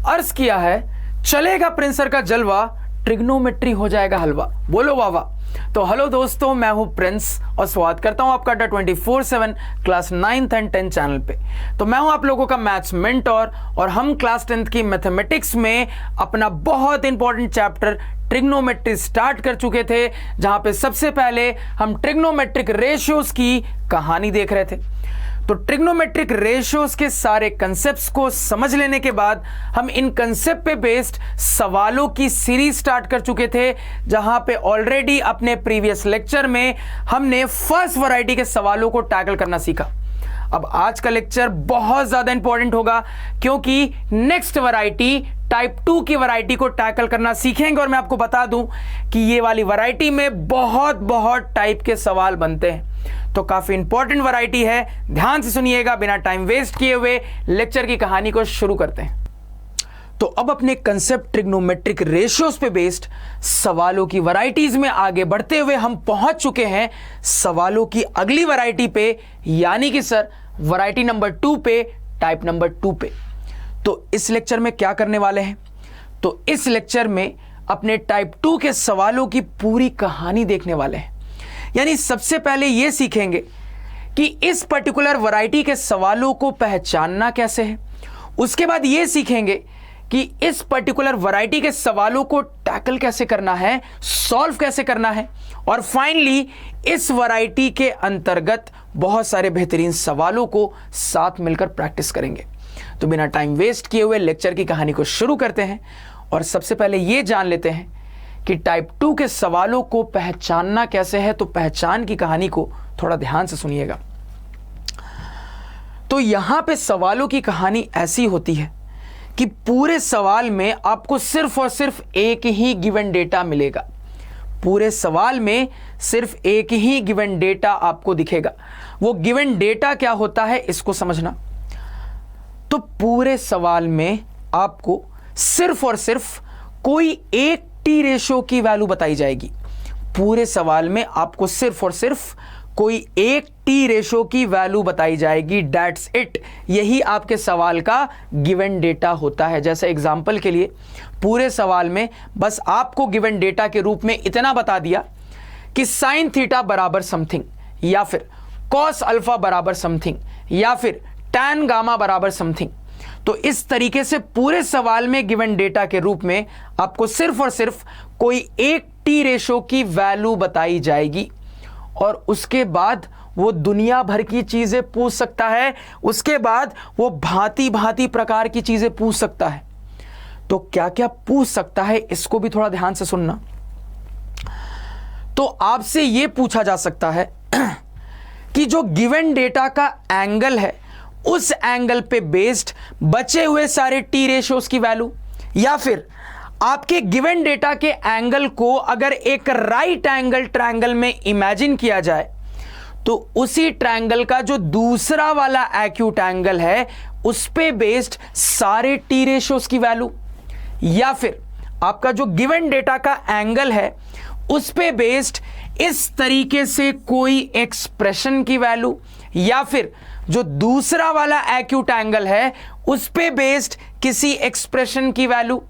अर्ज किया है चलेगा प्रिंसर का जलवा, ट्रिग्नोमेट्री हो जाएगा हलवा। बोलो वाह वाह। तो हेलो दोस्तों, मैं हूं प्रिंस और स्वागत करता हूं आपका 24/7 class 9th and 10th channel पे। तो मैं हूं आप लोगों का मैथ्स मेंटोर और हम क्लास 10th की मैथमेटिक्स में अपना बहुत इंपॉर्टेंट चैप्टर ट्रिग्नोमेट्री स्टार्ट कर चुके थे, जहां पे सबसे पहले हम ट्रिग्नोमेट्रिक रेशियोज की कहानी देख रहे थे। तो ट्रिग्नोमेट्रिक रेशियोज के सारे कंसेप्ट्स को समझ लेने के बाद हम इन कंसेप्ट पे बेस्ड सवालों की सीरीज स्टार्ट कर चुके थे, जहां पे ऑलरेडी अपने प्रीवियस लेक्चर में हमने फर्स्ट वैरायटी के सवालों को टैकल करना सीखा। अब आज का लेक्चर बहुत ज्यादा इंपॉर्टेंट होगा, क्योंकि नेक्स्ट वैरायटी टाइप 2 की वैरायटी को टैकल करना सीखेंगे। और मैं आपको बता दूं कि ये वाली वैरायटी में बहुत टाइप के सवाल बनते हैं, तो काफी इंपॉर्टेंट वैरायटी है। ध्यान से सुनिएगा, बिना टाइम वेस्ट किए हुए लेक्चर की कहानी को शुरू करते हैं। तो अब अपने कंसेप्ट ट्रिग्नोमेट्रिक रेशियोज पे बेस्ड सवालों की वैरायटीज में आगे बढ़ते हुए हम पहुंच चुके हैं सवालों की अगली वैरायटी पे, यानी कि सर वैरायटी नंबर 2 पे, टाइप नंबर 2 पे। तो इस लेक्चर में क्या करने वाले हैं? तो इस लेक्चर में अपने टाइप 2 के सवालों की पूरी कहानी देखने वाले हैं। यानी सबसे पहले यह सीखेंगे कि इस पर्टिकुलर वैरायटी के सवालों को पहचानना कैसे है। उसके बाद यह सीखेंगे कि इस पर्टिकुलर वैरायटी के सवालों को टैकल कैसे करना है, सॉल्व कैसे करना है, और फाइनली इस वैरायटी के अंतर्गत बहुत सारे बेहतरीन सवालों को साथ मिलकर प्रैक्टिस करेंगे। तो बिना टाइम वेस्ट किए हुए लेक्चर की कहानी को शुरू करते हैं। और सबसे पहले यह जान लेते हैं कि टाइप 2 के सवालों को पहचानना कैसे है। तो पहचान की कहानी को थोड़ा ध्यान से सुनिएगा। तो यहां पे सवालों की कहानी ऐसी होती है कि पूरे सवाल में आपको सिर्फ और सिर्फ एक ही गिवन डेटा मिलेगा। पूरे सवाल में सिर्फ एक ही गिवन डेटा आपको दिखेगा। वो गिवन डेटा क्या होता है, इसको समझना। तो पूरे सवाल में आपको सिर्फ और सिर्फ कोई एक टी रेशो की वैल्यू बताई जाएगी। पूरे सवाल में आपको सिर्फ और सिर्फ कोई एक टी रेशो की वैल्यू बताई जाएगी। That's it. यही आपके सवाल का गिवन डेटा होता है। जैसे एग्जांपल के लिए पूरे सवाल में बस आपको गिवन डेटा के रूप में इतना बता दिया कि साइन थीटा बराबर समथिंग, या फिर कॉस अल्फा बराबर समथिंग, या फिर टैन गामा बराबर समथिंग। तो इस तरीके से पूरे सवाल में गिवन डेटा के रूप में आपको सिर्फ और सिर्फ कोई एक टी रेशो की वैल्यू बताई जाएगी। और उसके बाद वो दुनिया भर की चीजें पूछ सकता है। उसके बाद वो भांति भांति प्रकार की चीजें पूछ सकता है। तो क्या क्या पूछ सकता है, इसको भी थोड़ा ध्यान से सुनना। तो आपसे यह पूछा जा सकता है कि जो गिवन डेटा का एंगल है, उस एंगल पे बेस्ड बचे हुए सारे टी रेशियोज की वैल्यू, या फिर आपके गिवन डेटा के एंगल को अगर एक राइट एंगल ट्रायंगल में इमेजिन किया जाए, तो उसी ट्रायंगल का जो दूसरा वाला एक्यूट एंगल है, उस पे बेस्ड सारे टी रेशियोज की वैल्यू, या फिर आपका जो गिवन डेटा का एंगल है उस पे बेस्ड इस तरीके से कोई एक्सप्रेशन की वैल्यू, या फिर जो दूसरा वाला एक्यूट एंगल है उस पे बेस्ड किसी एक्सप्रेशन की वैल्यू,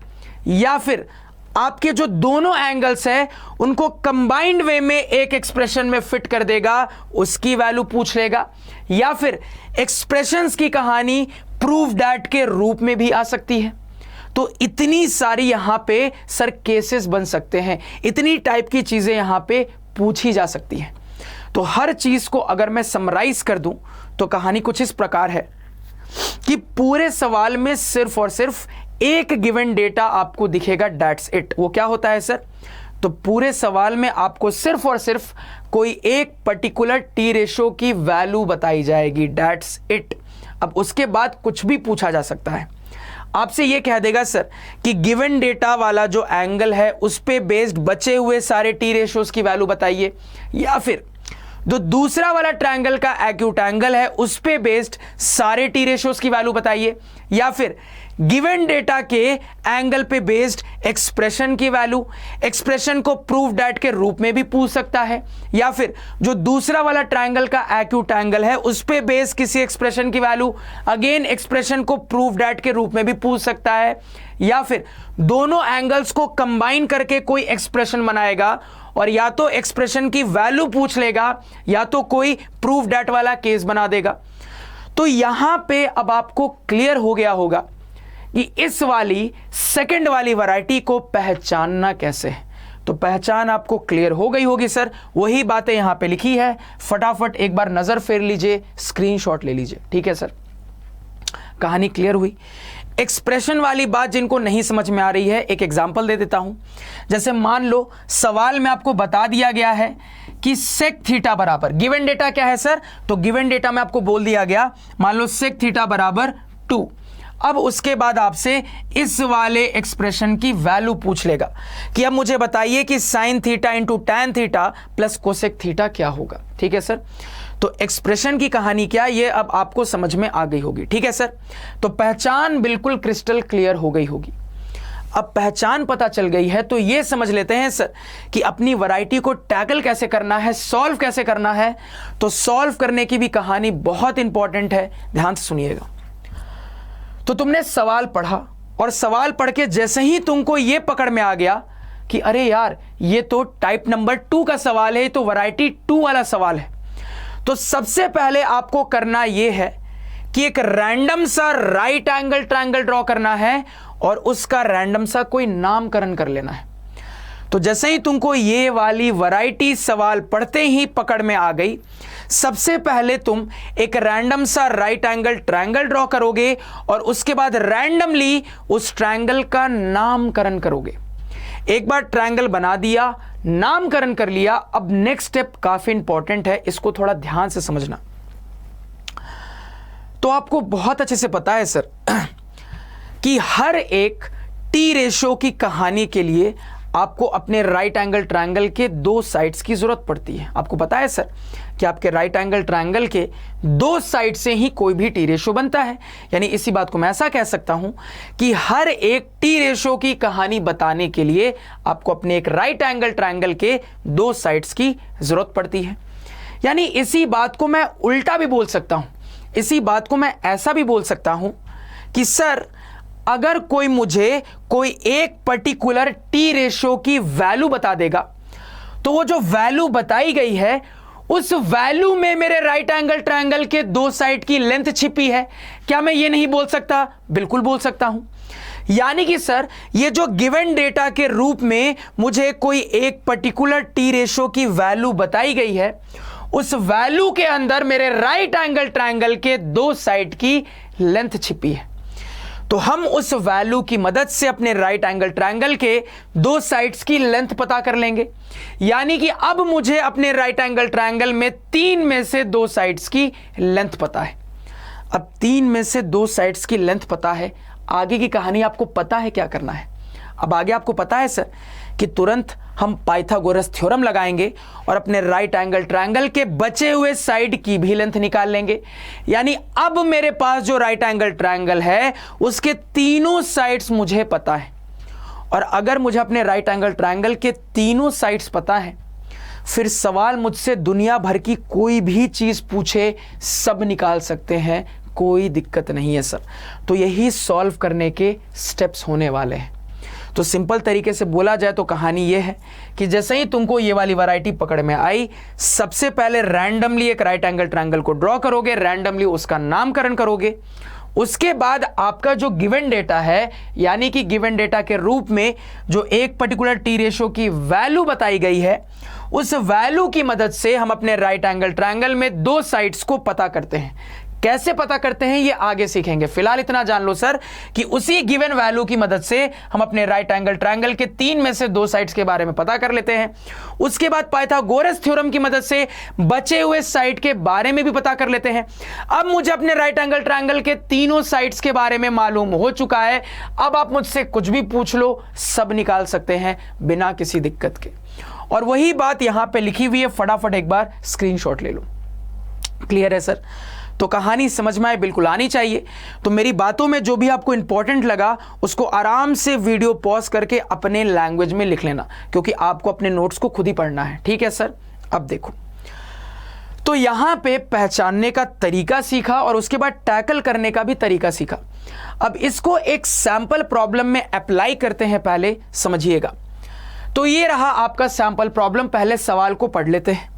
या फिर आपके जो दोनों एंगल्स हैं उनको कंबाइंड वे में एक एक्सप्रेशन में फिट कर देगा, उसकी वैल्यू पूछ लेगा, या फिर एक्सप्रेशंस की कहानी प्रूव दैट के रूप में भी आ सकती है। तो इतनी सारी यहां पे सर केसेस बन सकते हैं, इतनी टाइप की चीजें यहां पे पूछी जा सकती हैं। तो हर चीज को अगर मैं समराइज कर दूं तो कहानी कुछ इस प्रकार है कि पूरे सवाल में सिर्फ और सिर्फ एक गिवन डेटा आपको दिखेगा। That's it. वो क्या होता है सर? तो पूरे सवाल में आपको सिर्फ और सिर्फ कोई एक पर्टिकुलर टी रेशो की वैल्यू बताई जाएगी। That's it. अब उसके बाद कुछ भी पूछा जा सकता है। आपसे यह कह देगा सर कि गिवन डेटा वाला जो एंगल है उस पे बेस्ड बचे हुए सारे टी रेशियोज की वैल्यू बताइए, या फिर जो दूसरा वाला ट्रायंगल का एक्यूट एंगल है उस पे बेस्ड सारे टी रेशियोज की वैल्यू बताइए, या फिर गिवन डेटा के एंगल पे बेस्ड एक्सप्रेशन की वैल्यू, एक्सप्रेशन को प्रूफ डैट के रूप में भी पूछ सकता है, या फिर जो दूसरा वाला ट्रायंगल का एक्यूट एंगल है उस पे बेस्ड किसी एक्सप्रेशन की वैल्यू, अगेन एक्सप्रेशन को प्रूफ डैट के रूप में भी पूछ सकता है, या फिर दोनों एंगल्स को कंबाइन करके कोई एक्सप्रेशन बनाएगा और या तो एक्सप्रेशन की वैल्यू पूछ लेगा या तो कोई प्रूफ डैट वाला केस बना देगा। तो यहां पे अब आपको क्लियर हो गया होगा कि इस वाली सेकंड वाली वैरायटी को पहचानना कैसे है। तो पहचान आपको क्लियर हो गई होगी सर, वही बातें यहां पे लिखी है, फटाफट एक बार नजर फेर लीजिए, स्क्रीनशॉट ले लीजिए। ठीक है सर, कहानी क्लियर हुई। एक्सप्रेशन वाली बात जिनको नहीं समझ में आ रही है, एक एग्जांपल दे देता हूं। जैसे मान लो सवाल में आपको बता दिया गया है कि सेक थीटा बराबर, गिवन डेटा क्या है सर, तो गिवन डेटा में आपको बोल दिया गया, मान लो सेक थीटा बराबर 2। अब उसके बाद आपसे इस वाले एक्सप्रेशन की वैल्यू पूछ लेगा कि अब मुझे बताइए कि sign theta into tan theta plus cosec theta क्या होगा। ठीक है सर, तो एक्सप्रेशन की कहानी क्या, ये अब आपको समझ में आ गई होगी। ठीक है सर, तो पहचान बिल्कुल क्रिस्टल क्लियर हो गई होगी। अब पहचान पता चल गई है तो ये समझ लेते हैं सर कि अपनी वैरायटी को टैकल कैसे करना है, सॉल्व कैसे करना है। तो सॉल्व करने की भी कहानी बहुत इंपॉर्टेंट है, ध्यान से सुनिएगा। तो तुमने सवाल पढ़ा और सवाल पढ़ के जैसे ही तुमको ये पकड़ में आ गया कि अरे यार ये तो टाइप नंबर 2 का सवाल है, तो वैरायटी 2 वाला सवाल है, तो सबसे पहले आपको करना यह है कि एक रैंडम सा राइट एंगल ट्रायंगल ड्रॉ करना है और उसका रैंडम सा कोई नामकरण कर लेना है। तो जैसे ही तुमको ये वाली वैरायटी सवाल पढ़ते ही पकड़ में आ गई, सबसे पहले तुम एक रैंडम सा राइट एंगल ट्रायंगल ड्रॉ करोगे और उसके बाद रैंडमली उस ट्रायंगल का नामकरण करोगे। एक बार ट्रायंगल बना दिया, नामकरण कर लिया, अब नेक्स्ट स्टेप काफी इंपॉर्टेंट है, इसको थोड़ा ध्यान से समझना। तो आपको बहुत अच्छे से पता है सर कि हर एक टी रेशो की कहानी के लिए आपको अपने राइट एंगल ट्रायंगल के 2 साइड्स की जरूरत पड़ती है। आपको पता है सर कि आपके राइट एंगल ट्रायंगल के 2 साइड से ही कोई भी टी रेशो बनता है। यानी इसी बात को मैं ऐसा कह सकता हूं कि हर एक टी रेशो की कहानी बताने के लिए आपको अपने एक राइट एंगल ट्रायंगल के 2 साइड्स की जरूरत पड़ती है। यानी इसी बात को मैं उल्टा भी बोल सकता हूं, इसी बात को मैं ऐसा भी बोल सकता हूं कि सर अगर कोई मुझे कोई एक पर्टिकुलर टी रेशो की वैल्यू बता देगा, तो वो जो वैल्यू बताई गई है उस वैल्यू में मेरे राइट एंगल ट्रायंगल के 2 साइड की लेंथ छिपी है। क्या मैं ये नहीं बोल सकता? बिल्कुल बोल सकता हूं। यानी कि सर ये जो गिवन डेटा के रूप में मुझे कोई एक पर्टिकुलर टी रेशो की वैल्यू बताई गई है, उस वैल्यू के अंदर मेरे राइट एंगल ट्रायंगल के 2 साइड की लेंथ छिपी है। तो हम उस वैल्यू की मदद से अपने राइट एंगल ट्रायंगल के 2 साइड्स की लेंथ पता कर लेंगे। यानी कि अब मुझे अपने राइट एंगल ट्रायंगल में 3 में से 2 साइड्स की लेंथ पता है। अब 3 में से 2 साइड्स की लेंथ पता है, आगे की कहानी आपको पता है क्या करना है। अब आगे आपको पता है सर कि तुरंत हम पाइथागोरस थ्योरम लगाएंगे और अपने राइट एंगल ट्रायंगल के बचे हुए साइड की भी लेंथ निकाल लेंगे। यानी अब मेरे पास जो राइट एंगल ट्रायंगल है उसके तीनों साइड्स मुझे पता है। और अगर मुझे अपने राइट एंगल ट्रायंगल के तीनों साइड्स पता है, फिर सवाल मुझसे दुनिया भर की कोई भी चीज पूछे सब निकाल सकते हैं, कोई दिक्कत नहीं है सर। तो यही सॉल्व करने के स्टेप्स होने वाले हैं। तो सिंपल तरीके से बोला जाए तो कहानी यह है कि जैसे ही तुमको ये वाली वैरायटी पकड़ में आई, सबसे पहले रैंडमली एक राइट एंगल ट्रायंगल को ड्रॉ करोगे, रैंडमली उसका नामकरण करोगे। उसके बाद आपका जो गिवन डेटा है, यानी कि गिवन डेटा के रूप में जो एक पर्टिकुलर टी रेशो की वैल्यू बताई गई है, उस वैल्यू की मदद से हम अपने राइट एंगल ट्रायंगल में 2 साइड्स को पता करते हैं। कैसे पता करते हैं ये आगे सीखेंगे, फिलहाल इतना जान लो सर कि उसी गिवन वैल्यू की मदद से हम अपने राइट एंगल ट्रायंगल के 3 में से 2 साइड्स के बारे में पता कर लेते हैं। उसके बाद पाइथागोरस थ्योरम की मदद से बचे हुए साइड के बारे में भी पता कर लेते हैं। अब मुझे अपने राइट एंगल ट्रायंगल के तीनों साइड्स के बारे में मालूम हो चुका है। अब आप मुझसे कुछ भी पूछ लो, सब निकाल सकते हैं बिना किसी दिक्कत के। और वही बात यहां पे लिखी हुई है, फटाफट एक बार स्क्रीनशॉट ले लो। क्लियर है सर? तो कहानी समझ में आए, बिल्कुल आनी चाहिए। तो मेरी बातों में जो भी आपको इंपॉर्टेंट लगा उसको आराम से वीडियो पॉज करके अपने लैंग्वेज में लिख लेना, क्योंकि आपको अपने नोट्स को खुद ही पढ़ना है, ठीक है सर। अब देखो, तो यहां पे पहचानने का तरीका सीखा और उसके बाद टैकल करने का भी तरीका सीखा। अब इसको एक सैंपल प्रॉब्लम में अप्लाई करते हैं, पहले समझिएगा। तो ये रहा आपका सैंपल प्रॉब्लम, पहले सवाल को पढ़ लेते हैं।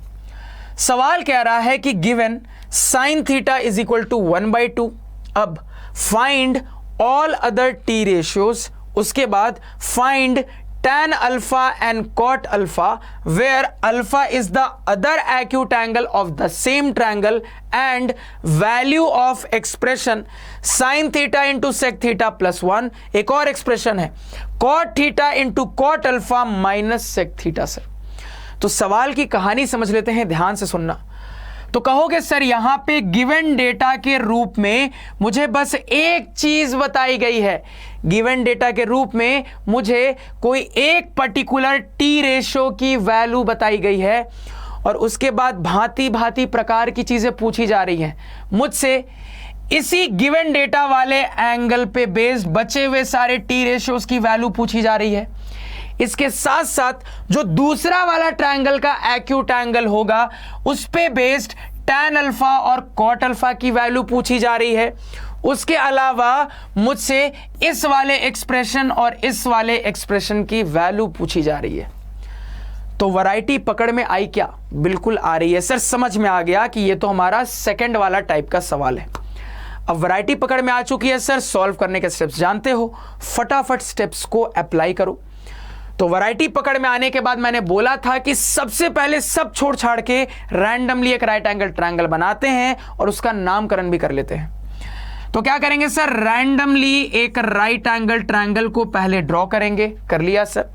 सवाल कह रहा है कि given sin theta is equal to 1/2, अब find all other T ratios, उसके बाद find tan alpha and cot alpha where alpha is the other acute angle of the same triangle and value of expression sin theta into sec theta plus 1। एक और expression है cot theta into cot alpha minus sec theta। Sir तो सवाल की कहानी समझ लेते हैं, ध्यान से सुनना। तो कहोगे सर यहां पे गिवन डेटा के रूप में मुझे बस एक चीज बताई गई है, गिवन डेटा के रूप में मुझे कोई एक पर्टिकुलर टी रेशो की वैल्यू बताई गई है और उसके बाद भांति भांति प्रकार की चीजें पूछी जा रही हैं मुझसे। इसी गिवन डेटा वाले एंगल पे बेस्ड बचे हुए सारे टी रेशियोज की वैल्यू पूछी जा रही है। इसके साथ साथ जो दूसरा वाला ट्रायंगल का एक्यूट एंगल होगा उस पे बेस्ड tan अल्फा और cot अल्फा की वैल्यू पूछी जा रही है। उसके अलावा मुझसे इस वाले एक्सप्रेशन और इस वाले एक्सप्रेशन की वैल्यू पूछी जा रही है। तो वैरायटी पकड़ में आई क्या? बिल्कुल आ रही है सर, समझ में आ गया कि ये तो हमारा सेकंड वाला टाइप का सवाल है। अब वैरायटी पकड़ में आ चुकी है सर, सॉल्व करने के स्टेप्स जानते हो, फटाफट स्टेप्स को अप्लाई करो। तो वैरायटी पकड़ में आने के बाद मैंने बोला था कि सबसे पहले सब छोड़ छाड़ के रैंडमली एक राइट एंगल ट्रायंगल बनाते हैं और उसका नामकरण भी कर लेते हैं। तो क्या करेंगे सर, रैंडमली एक राइट एंगल ट्रायंगल को पहले ड्रॉ करेंगे, कर लिया सर।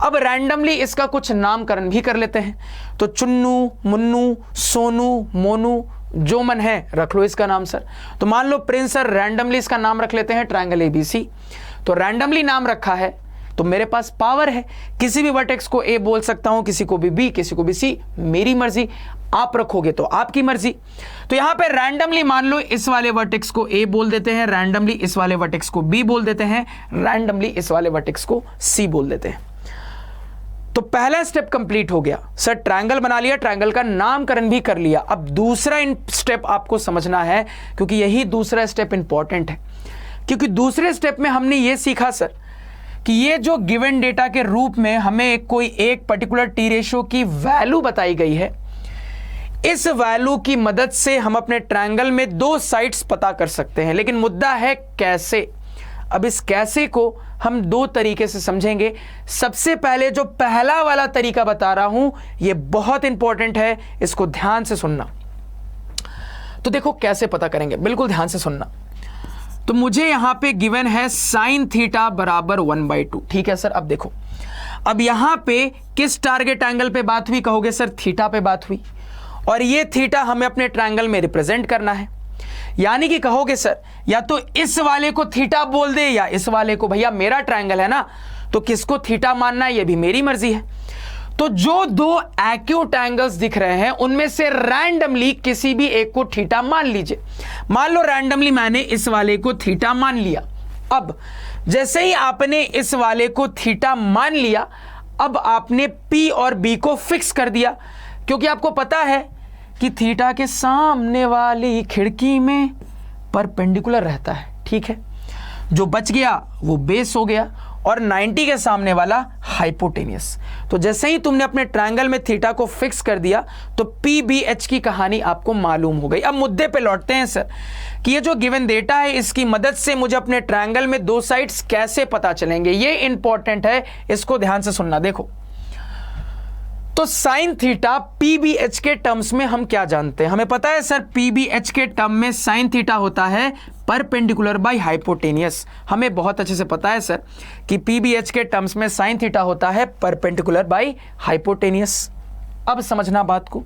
अब रैंडमली इसका कुछ नामकरण भी कर लेते हैं। तो चुन्नू, मुन्नू, सोनू, मोनू, जो मन है रख लो इसका नाम सर। तो मान लो प्रिंस सर रैंडमली इसका नाम रख लेते हैं ट्रायंगल एबीसी। तो रैंडमली नाम रखा है तो मेरे पास पावर है, किसी भी वर्टेक्स को ए बोल सकता हूं, किसी को भी बी, किसी को भी सी, मेरी मर्जी। आप रखोगे तो आपकी मर्जी। तो यहां पे रैंडमली मान लो इस वाले वर्टेक्स को ए बोल देते हैं, रैंडमली इस वाले वर्टेक्स को बी बोल देते हैं, रैंडमली इस वाले वर्टेक्स को सी बोल देते हैं। तो पहला स्टेप कंप्लीट हो गया सर, ट्रायंगल बना लिया, ट्रायंगल का नामकरण भी कर लिया। अब दूसरा स्टेप आपको समझना है, क्योंकि यही दूसरा स्टेप इंपॉर्टेंट है। क्योंकि दूसरे स्टेप में हमने ये सीखा सर कि ये जो गिवन डेटा के रूप में हमें कोई एक पर्टिकुलर टी रेशियो की वैल्यू बताई गई है, इस वैल्यू की मदद से हम अपने ट्रायंगल में दो साइड्स पता कर सकते हैं। लेकिन मुद्दा है कैसे। अब इस कैसे को हम दो तरीके से समझेंगे। सबसे पहले जो पहला वाला तरीका बता रहा हूं ये बहुत इंपॉर्टेंट है, इसको ध्यान से सुनना। तो देखो कैसे पता करेंगे, बिल्कुल ध्यान से सुनना। तो मुझे यहां पे गिवन है sin थीटा बराबर 1/2, ठीक है सर। अब देखो, अब यहां पे किस टारगेट एंगल पे बात हुई कहोगे सर, थीटा पे बात हुई, और ये थीटा हमें अपने ट्रायंगल में रिप्रेजेंट करना है। यानी कि कहोगे सर या तो इस वाले को थीटा बोल दे या इस वाले को, भैया मेरा ट्रायंगल है ना, तो किसको थीटा मानना है ये भी मेरी मर्जी है। तो जो दो एक्यूट एंगल्स दिख रहे हैं उनमें से रैंडमली किसी भी एक को थीटा मान लीजिए। मान लो रैंडमली मैंने इस वाले को थीटा मान लिया। अब जैसे ही आपने इस वाले को थीटा मान लिया, अब आपने P और B को फिक्स कर दिया, क्योंकि आपको पता है कि थीटा के सामने वाली खिड़की में परपेंडिकुलर रहता है, ठीक है। जो बच गया वो बेस हो गया और 90 के सामने वाला हाइपोटेनियस। तो जैसे ही तुमने अपने ट्रायंगल में थीटा को फिक्स कर दिया तो PBH की कहानी आपको मालूम हो गई। अब मुद्दे पे लौटते हैं सर कि ये जो गिवन डेटा है इसकी मदद से मुझे अपने ट्रायंगल में दो साइड्स कैसे पता चलेंगे, ये इंपॉर्टेंट है, इसको ध्यान से सुनना। देखो, तो साइन थीटा PBH के टर्म्स में हम क्या जानते हैं, हमें पता है सर PBH के टर्म में साइन थीटा होता है परपेंडिकुलर बाय हाइपोटेनियस। हमें बहुत अच्छे से पता है सर कि PBH के टर्म्स में साइन थीटा होता है परपेंडिकुलर बाय हाइपोटेनियस। अब समझना बात को,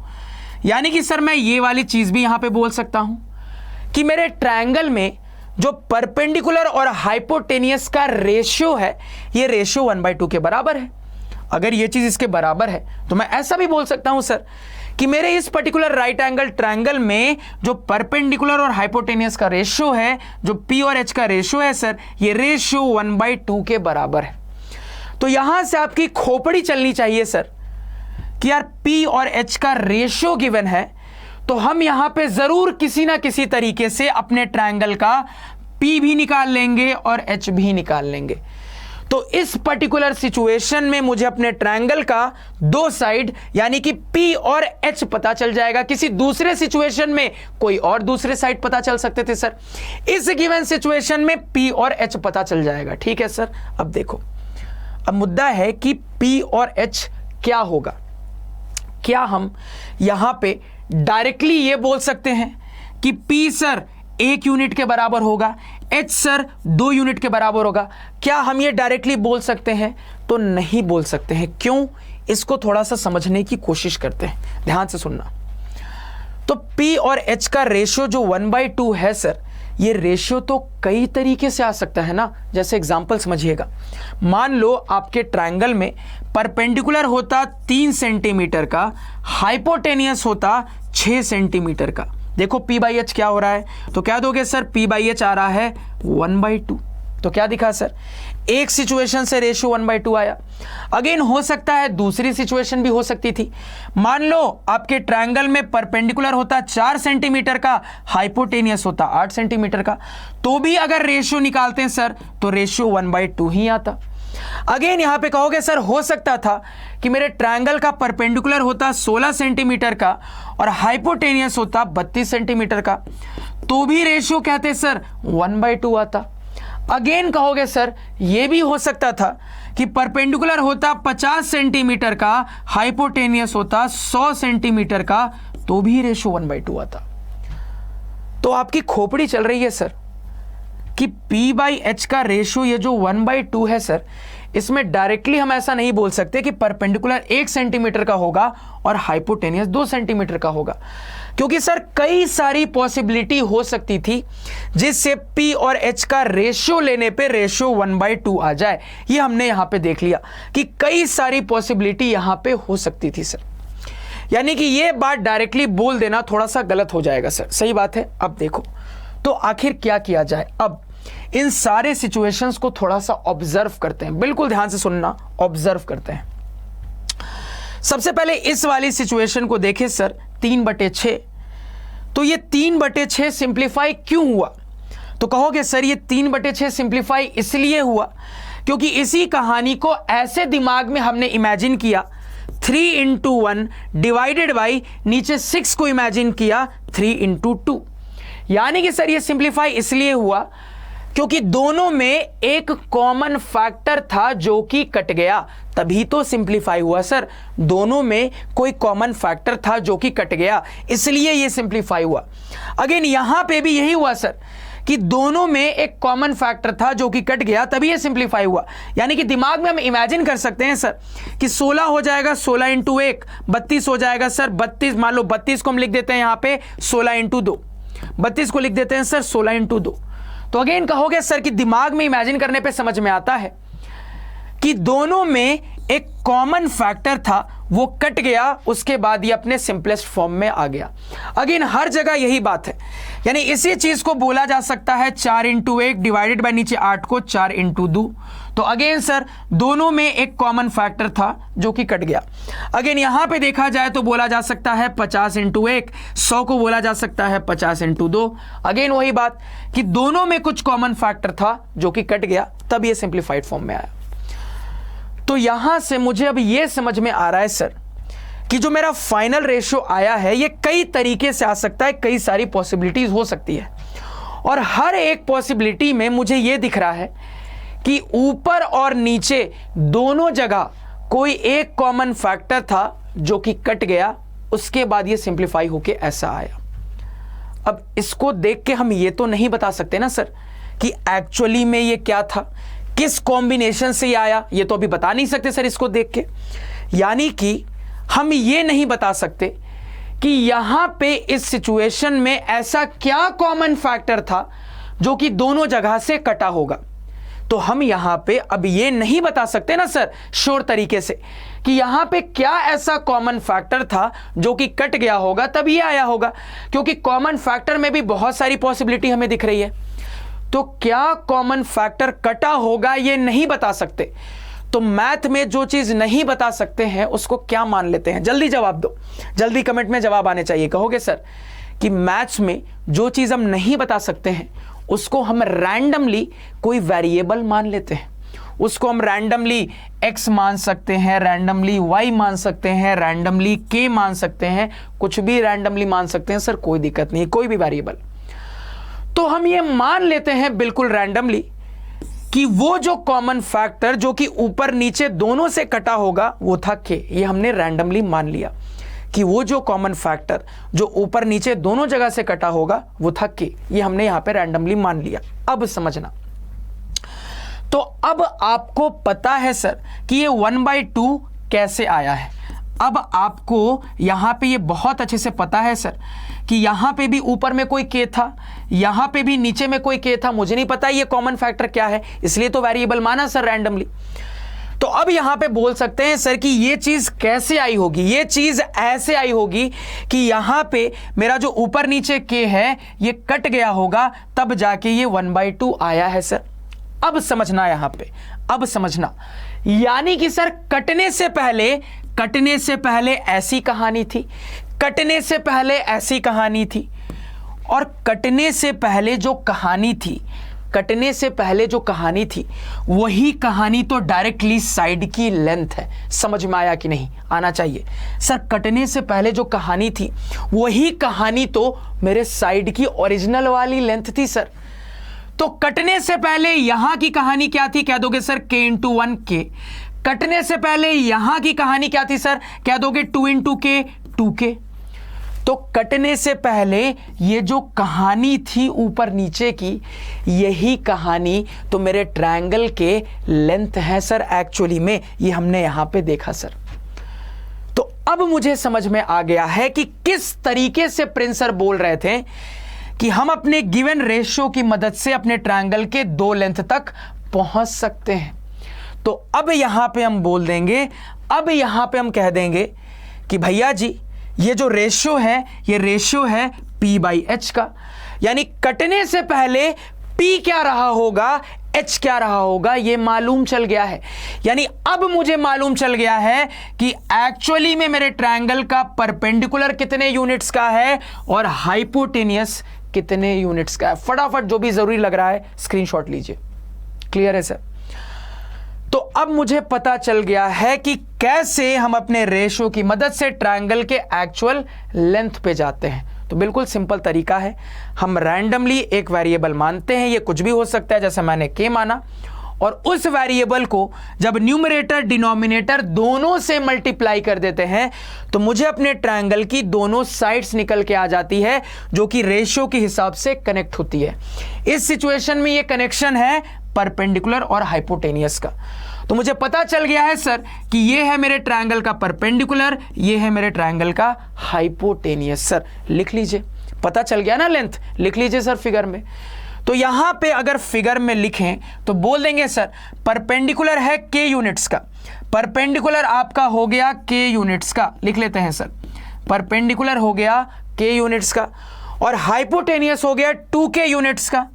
यानी कि सर मैं ये वाली चीज भी यहां पे बोल सकता हूं कि मेरे ट्रायंगल में जो परपेंडिकुलर और हाइपोटेनियस का रेशियो है ये रेशियो 1/2 के बराबर है। अगर ये चीज इसके बराबर है तो मैं ऐसा भी बोल सकता हूं सर कि मेरे इस पर्टिकुलर राइट एंगल ट्रायंगल में जो परपेंडिकुलर और हाइपोटेनियस का रेशियो है, जो P और H का रेशियो है सर, ये रेशियो 1/2 के बराबर है। तो यहां से आपकी खोपड़ी चलनी चाहिए सर कि यार P और H का रेशियो गिवन है, तो हम यहां पे जरूर किसी ना किसी तरीके से अपने ट्रायंगल का P भी निकाल लेंगे और H भी निकाल लेंगे। तो इस पर्टिकुलर सिचुएशन में मुझे अपने ट्रायंगल का दो साइड यानी कि P और H पता चल जाएगा। किसी दूसरे सिचुएशन में कोई और दूसरे साइड पता चल सकते थे सर, इस गिवन सिचुएशन में P और H पता चल जाएगा। ठीक है सर। अब देखो, अब मुद्दा है कि P और H क्या होगा। क्या हम यहां पे डायरेक्टली ये बोल सकते हैं कि P सर 1 यूनिट के बराबर होगा, H सर 2 यूनिट के बराबर होगा? क्या हम ये डायरेक्टली बोल सकते हैं? तो नहीं बोल सकते हैं। क्यों? इसको थोड़ा सा समझने की कोशिश करते हैं, ध्यान से सुनना। तो P और H का रेशियो जो 1/2 है सर, ये रेशियो तो कई तरीके से आ सकता है ना। जैसे एग्जांपल समझिएगा, मान लो आपके ट्रायंगल में परपेंडिकुलर होता 3 सेंटीमीटर का, हाइपोटेनियस होता 6 सेंटीमीटर का। देखो P/H क्या हो रहा है, तो क्या दोगे सर? P/H आ रहा है 1/2। तो क्या दिखा सर? एक सिचुएशन से रेशियो 1/2 आया। अगेन हो सकता है दूसरी सिचुएशन भी हो सकती थी। मान लो आपके ट्रायंगल में परपेंडिकुलर होता 4 सेंटीमीटर का, हाइपोटेनियस होता 8 सेंटीमीटर का, तो भी अगर रेशियो निकालते हैं सर तो रेशियो 1/2 ही आता। अगेन यहां पे कहोगे सर हो सकता था कि मेरे ट्रायंगल का परपेंडिकुलर होता 16 सेंटीमीटर का और हाइपोटेनियस होता 32 सेंटीमीटर का, तो भी रेशियो कहते सर 1/2 आता। अगेन कहोगे सर ये भी हो सकता था कि परपेंडिकुलर होता 50 सेंटीमीटर का, हाइपोटेनियस होता 100 सेंटीमीटर का, तो भी रेशियो 1/2 आता। तो आपकी खोपड़ी चल रही है सर कि P/H का रेशियो ये जो 1/2 है सर, इसमें डायरेक्टली हम ऐसा नहीं बोल सकते कि परपेंडिकुलर 1 सेंटीमीटर का होगा और हाइपोटेनियस 2 सेंटीमीटर का होगा, क्योंकि सर कई सारी पॉसिबिलिटी हो सकती थी जिससे P और H का रेशियो लेने पे रेशियो 1/2 आ जाए। ये हमने यहां पे देख लिया कि कई सारी पॉसिबिलिटी यहां पे हो सकती थी सर, यानी कि ये बात डायरेक्टली बोल देना थोड़ा सा गलत हो जाएगा सर। सही बात है। अब देखो तो आखिर क्या किया जाए। अब इन सारे सिचुएशंस को थोड़ा सा ऑब्जर्व करते हैं, बिल्कुल ध्यान से सुनना, ऑब्जर्व करते हैं। सबसे पहले इस वाली सिचुएशन को देखें सर, 3/6। तो ये 3/6 सिंप्लीफाई क्यों हुआ? तो कहोगे सर ये 3/6 सिंप्लीफाई इसलिए हुआ क्योंकि इसी कहानी को ऐसे दिमाग में हमने इमेजिन किया, 3/1 डिवाइडेड बाई नीचे 6 को इमेजिन किया 3/2। यानी कि सर ये सिंप्लीफाई इसलिए हुआ क्योंकि दोनों में एक कॉमन फैक्टर था जो कि कट गया, तभी तो सिंप्लीफाई हुआ सर। दोनों में कोई कॉमन फैक्टर था जो कि कट गया, इसलिए ये सिंप्लीफाई हुआ। अगेन यहां पे भी यही हुआ सर कि दोनों में एक कॉमन फैक्टर था जो कि कट गया, तभी ये सिंप्लीफाई हुआ। यानी कि दिमाग में हम इमेजिन कर सकते हैं सर कि 16 हो जाएगा 16 × 1, 32 हो जाएगा सर 32। मान लो 32 को हम लिख देते हैं यहां पे 16 × 2, 32 को लिख देते हैं सर 16 × 2। तो अगेन कहोगे सर कि दिमाग में इमेजिन करने पे समझ में आता है कि दोनों में एक कॉमन फैक्टर था, वो कट गया, उसके बाद ये अपने सिंपलेस्ट फॉर्म में आ गया। अगेन हर जगह यही बात है, यानी इसी चीज को बोला जा सकता है 4 × 1 डिवाइडेड बाय नीचे 8 को 4 × 2। तो अगेन सर दोनों में एक कॉमन फैक्टर था जो कि कट गया। अगेन यहां पे देखा जाए तो बोला जा सकता है 50 × 1, 100 को बोला जा सकता है 50 × 2। अगेन वही बात कि दोनों में कुछ कॉमन फैक्टर था जो कि कट गया, तब ये सिंप्लीफाइड फॉर्म में आया। तो यहां से मुझे अब ये समझ में आ रहा है सर कि जो मेरा फाइनल रेशियो आया है ये कई तरीके से आ सकता है, कई सारी पॉसिबिलिटीज हो सकती है, और हर एक पॉसिबिलिटी में मुझे ये दिख रहा है कि ऊपर और नीचे दोनों जगह कोई एक कॉमन फैक्टर था जो कि कट गया, उसके बाद ये सिंप्लीफाई होके ऐसा आया। अब इसको देख के हम ये तो नहीं बता सकते ना सर कि एक्चुअली में ये क्या था, किस कॉम्बिनेशन से ये आया, ये तो अभी बता नहीं सकते सर इसको देख के। यानी कि हम ये नहीं बता सकते कि यहां पे इस सिचुएशन में ऐसा क्या कॉमन फैक्टर था जो कि दोनों जगह से कटा होगा। तो हम यहां पे अब ये नहीं बता सकते ना सर श्योर तरीके से कि यहां पे क्या ऐसा कॉमन फैक्टर था जो कि कट गया होगा तब ये आया होगा, क्योंकि कॉमन फैक्टर में भी बहुत सारी पॉसिबिलिटी हमें दिख रही है। तो क्या कॉमन फैक्टर कटा होगा ये नहीं बता सकते। तो मैथ में जो चीज नहीं बता सकते हैं उसको क्या मान लेते हैं? जल्दी जवाब दो, जल्दी कमेंट में जवाब आने चाहिए। कहोगे सर कि मैथ्स में जो चीज हम नहीं बता सकते हैं उसको हम रैंडमली कोई वेरिएबल मान लेते हैं, उसको हम रैंडमली x मान सकते हैं, रैंडमली y मान सकते हैं, रैंडमली k मान सकते हैं, कुछ भी रैंडमली मान सकते हैं सर, कोई दिक्कत नहीं, कोई भी वेरिएबल। तो हम ये मान लेते हैं बिल्कुल रैंडमली कि वो जो कॉमन फैक्टर जो कि ऊपर नीचे दोनों से कटा होगा वो था k। ये हमने रैंडमली मान लिया कि वो जो कॉमन फैक्टर जो ऊपर नीचे दोनों जगह से कटा होगा वो था k। ये हमने यहां पे रैंडमली मान लिया। अब समझना, तो अब आपको पता है सर कि ये 1/2 कैसे आया है। अब आपको यहां पे ये बहुत अच्छे से पता है सर कि यहां पे भी ऊपर में कोई k था, यहां पे भी नीचे में कोई k था। मुझे नहीं पता ये कॉमन फैक्टर क्या है, इसलिए तो वेरिएबल माना सर रैंडमली। तो अब यहां पे बोल सकते हैं सर कि ये चीज कैसे आई होगी। ये चीज ऐसे आई होगी कि यहां पे मेरा जो ऊपर नीचे k है ये कट गया होगा, तब जाके ये 1/2 आया है सर। अब समझना यहां पे, अब समझना, यानी कि सर कटने से पहले ऐसी कहानी थी, कटने से पहले ऐसी कहानी थी, और कटने से पहले जो कहानी थी, कटने से पहले जो कहानी थी वही कहानी तो डायरेक्टली साइड की लेंथ है। समझ में आया कि नहीं? आना चाहिए सर। कटने से पहले जो कहानी थी वही कहानी तो मेरे साइड की ओरिजिनल वाली लेंथ थी सर। तो कटने से पहले यहां की कहानी क्या थी? कह दोगे सर k × 1k। कटने से पहले यहां की कहानी क्या थी सर? कह दोगे 2 × k 2k। तो कटने से पहले ये जो कहानी थी ऊपर नीचे की, यही कहानी तो मेरे ट्रायंगल के लेंथ है सर एक्चुअली में। ये हमने यहां पे देखा सर। तो अब मुझे समझ में आ गया है कि किस तरीके से प्रिंस सर बोल रहे थे कि हम अपने गिवन रेशियो की मदद से अपने ट्रायंगल के 2 लेंथ तक पहुंच सकते हैं। तो अब यहां पे हम बोल देंगे, अब यहां पे हम कह देंगे कि भैया जी ये जो रेशियो है ये रेशियो है p/h का, यानी कटने से पहले p क्या रहा होगा, h क्या रहा होगा, ये मालूम चल गया है। यानी अब मुझे मालूम चल गया है कि एक्चुअली में मेरे ट्रायंगल का परपेंडिकुलर कितने यूनिट्स का है और हाइपोटेनियस कितने यूनिट्स का है। फटाफट जो भी जरूरी लग रहा है स्क्रीनशॉट लीजिए। क्लियर है सर? तो अब मुझे पता चल गया है कि कैसे हम अपने रेशियो की मदद से ट्रायंगल के एक्चुअल लेंथ पे जाते हैं। तो बिल्कुल सिंपल तरीका है, हम रैंडमली एक वेरिएबल मानते हैं, ये कुछ भी हो सकता है, जैसे मैंने k माना, और उस वेरिएबल को जब न्यूमरेटर डिनोमिनेटर दोनों से मल्टीप्लाई कर देते हैं तो मुझे अपने ट्रायंगल की दोनों साइड्स निकल के आ जाती है जो कि रेशियो के हिसाब से कनेक्ट होती है। इस सिचुएशन में ये कनेक्शन है परपेंडिकुलर और हाइपोटेनियस का। तो मुझे पता चल गया है सर कि ये है मेरे ट्रायंगल का परपेंडिकुलर, ये है मेरे ट्रायंगल का हाइपोटेनियस। सर लिख लीजिए, पता चल गया ना लेंथ, लिख लीजिए सर फिगर में। तो यहां पे अगर फिगर में लिखें तो बोल देंगे सर परपेंडिकुलर है k यूनिट्स का, परपेंडिकुलर आपका हो गया k यूनिट्स का, लिख लेते हैं सर, परपेंडिकुलर हो गया k यूनिट्स का, और हाइपोटेनियस हो गया 2k यूनिट्स का,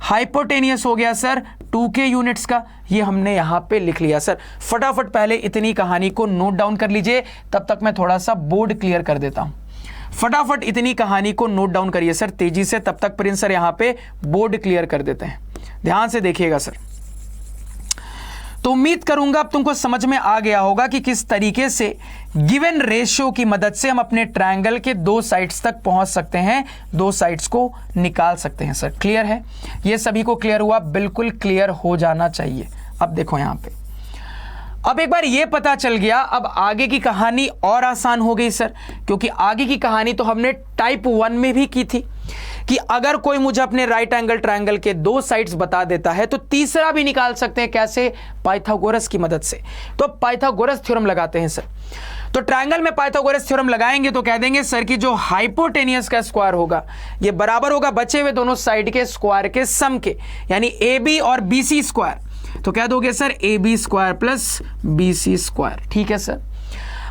हाइपोटेनियस हो गया सर 2k यूनिट्स का। ये हमने यहां पे लिख लिया सर। फटाफट पहले इतनी कहानी को नोट डाउन कर लीजिए, तब तक मैं थोड़ा सा बोर्ड क्लियर कर देता हूं। फटाफट इतनी कहानी को नोट डाउन करिए सर तेजी से, तब तक प्रिंस सर यहां पे बोर्ड क्लियर कर देते हैं। ध्यान से देखिएगा सर। तो उम्मीद करूंगा अब तुमको समझ में आ गया होगा कि किस तरीके से गिवन रेशियो की मदद से हम अपने ट्रायंगल के 2 साइड्स तक पहुंच सकते हैं, 2 साइड्स को निकाल सकते हैं सर। क्लियर है? ये सभी को क्लियर हुआ? बिल्कुल क्लियर हो जाना चाहिए। अब देखो यहां पे, अब एक बार ये पता चल गया, अब आगे की कहानी और आसान हो गई सर, क्योंकि आगे की कहानी तो हमने टाइप 1 में भी की थी कि अगर कोई मुझे अपने राइट एंगल ट्रायंगल के 2 साइड्स बता देता है तो तीसरा भी निकाल सकते हैं। कैसे? पाइथागोरस की मदद से। तो पाइथागोरस थ्योरम लगाते हैं सर। तो ट्रायंगल में पाइथागोरस थ्योरम लगाएंगे तो कह देंगे सर कि जो हाइपोटेनियस का स्क्वायर होगा ये बराबर होगा बचे हुए दोनों साइड के स्क्वायर के सम के, यानी AB और BC स्क्वायर। तो क्या दोगे sir, A B square plus B C square. ठीक है सर,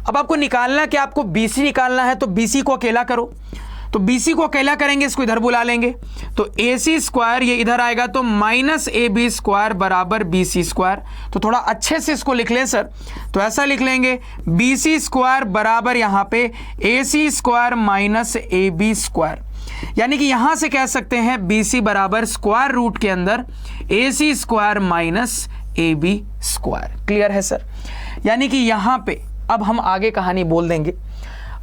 अब आपको निकालना क्या, आपको बी सी निकालना है, तो बी सी को अकेला करो, तो बी सी को अकेला करेंगे, इसको इधर बुला लेंगे, तो ए सी स्क्वायर ये इधर आएगा, तो माइनस ए बी स्क्वायर बराबर बी सी स्क्वायर। तो थोड़ा अच्छे से इसको लिख लें सर, तो ऐसा लिख लेंगे बी सी स्क्वायर बराबर यहाँ पे A C square minus A B square, यानी कि यहां से कह सकते हैं बी सी बराबर स्क्वायर रूट के अंदर A C square minus A B square. Clear है सर, यानी कि यहां पे अब हम आगे कहानी बोल देंगे।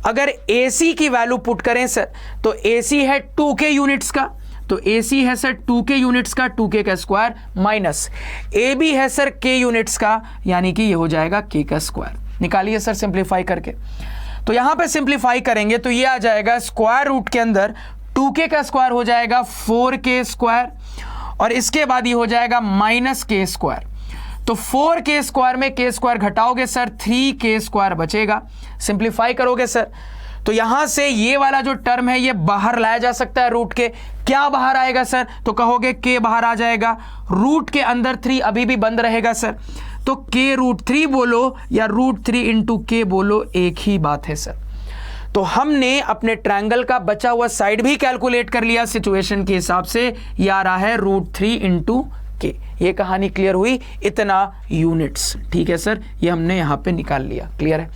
अगर AC की वैल्यू पुट करें सर, तो AC है 2K यूनिट्स का, तो AC है सर 2K यूनिट्स का, 2K का स्क्वायर माइनस AB है सर K यूनिट्स का, यानी कि ये हो जाएगा K का स्क्वायर। निकालिए सर सिंप्लीफाई करके, तो यहां पे सिंप्लीफाई करेंगे तो ये आ जाएगा स्क्वायर रूट के अंदर 2K का स्क्वायर हो जाएगा 4K स्क्वायर, और इसके बाद ये हो जाएगा माइनस K स्क्वायर। तो 4K स्क्वायर में K स्क्वायर घटाओगे सर 3K स्क्वायर बचेगा, सिंप्लीफाई करोगे सर, तो यहां से ये वाला जो टर्म है ये बाहर लाया जा सकता है रूट के। क्या बाहर आएगा सर, तो कहोगे K बाहर आ जाएगा, रूट के अंदर 3 अभी भी बंद रहेगा सर, तो K रूट 3 बोलो या रूट 3 इंटू K बोलो, एक ही बात है सर। तो हमने अपने ट्रायंगल का बचा हुआ साइड भी कैलकुलेट कर लिया सिचुएशन के हिसाब से, ये आ रहा है रूट 3 इंटू K। ये कहानी क्लियर हुई, इतना यूनिट्स। ठीक है सर, ये हमने यहाँ पे निकाल लिया। क्लियर है,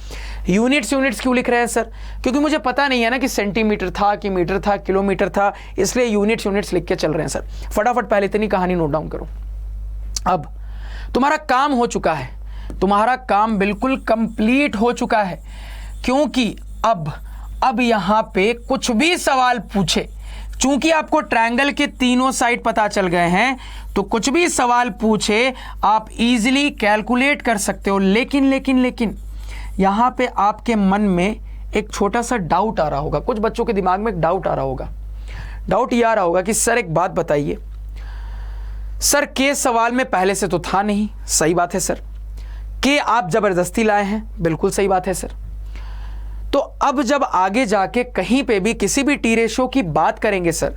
यूनिट्स क्यों लिख रहे हैं सर, क्योंकि मुझे पता नहीं है ना कि सेंटीमीटर था कि मीटर था किलोमीटर था, इसलिए यूनिट्स लिख के चल रहे हैं सर। फटाफट पहले इतनी कहानी नोट डाउन करो। अब तुम्हारा काम हो चुका है, तुम्हारा काम बिल्कुल कंप्लीट हो चुका है, क्योंकि अब यहां पे कुछ भी सवाल पूछे, चूंकि आपको ट्रायंगल के तीनों साइड पता चल गए हैं, तो कुछ भी सवाल पूछे आप इजीली कैलकुलेट कर सकते हो। लेकिन यहां पे आपके मन में एक छोटा सा डाउट आ रहा होगा, कुछ बच्चों के दिमाग में एक डाउट आ रहा होगा। डाउट ये आ रहा होगा कि सर एक बात बताइए, सर के सवाल में पहले से तो था नहीं। सही बात है सर, के आप जबरदस्ती लाए हैं, बिल्कुल सही बात है सर। तो अब जब आगे जाके कहीं पे भी किसी भी टी रेशो की बात करेंगे सर,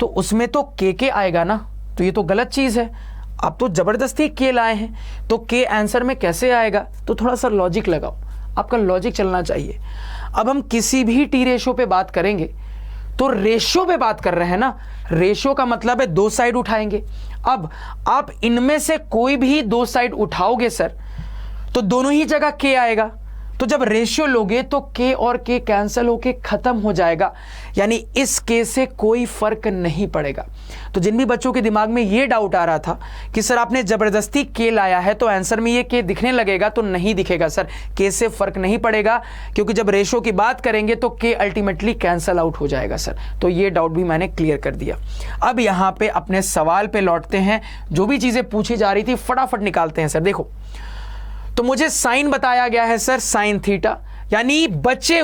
तो उसमें तो के आएगा ना, तो ये तो गलत चीज है। आप तो जबरदस्ती के लाए हैं, तो के आंसर में कैसे आएगा, तो थोड़ा सा लॉजिक लगाओ, आपका लॉजिक चलना चाहिए। अब हम किसी भी टी रेशो पे बात करेंगे तो रेशो पे बात कर रहे हैं ना, रेशो का मतलब है 2 साइड उठाएंगे। अब आप इनमें से कोई भी 2 साइड उठाओगे सर, तो दोनों ही जगह के आएगा। तो जब रेशियो लोगे तो के और के कैंसिल होके खत्म हो जाएगा, यानी इस के से कोई फर्क नहीं पड़ेगा। तो जिन भी बच्चों के दिमाग में ये डाउट आ रहा था कि सर आपने जबरदस्ती के लाया है तो आंसर में ये के दिखने लगेगा, तो नहीं दिखेगा सर, के से फर्क नहीं पड़ेगा, क्योंकि जब रेशियो की बात करेंगे तो के अल्टीमेटली कैंसिल आउट हो जाएगा सर। तो ये डाउट भी मैंने क्लियर कर दिया। अब यहाँ पे अपने सवाल पे लौटते हैं, जो भी चीजें पूछी जा रही थी फटाफट निकालते हैं सर। देखो, तो मुझे साइन बताया गया है सर, साइन थीटा, यानी बचे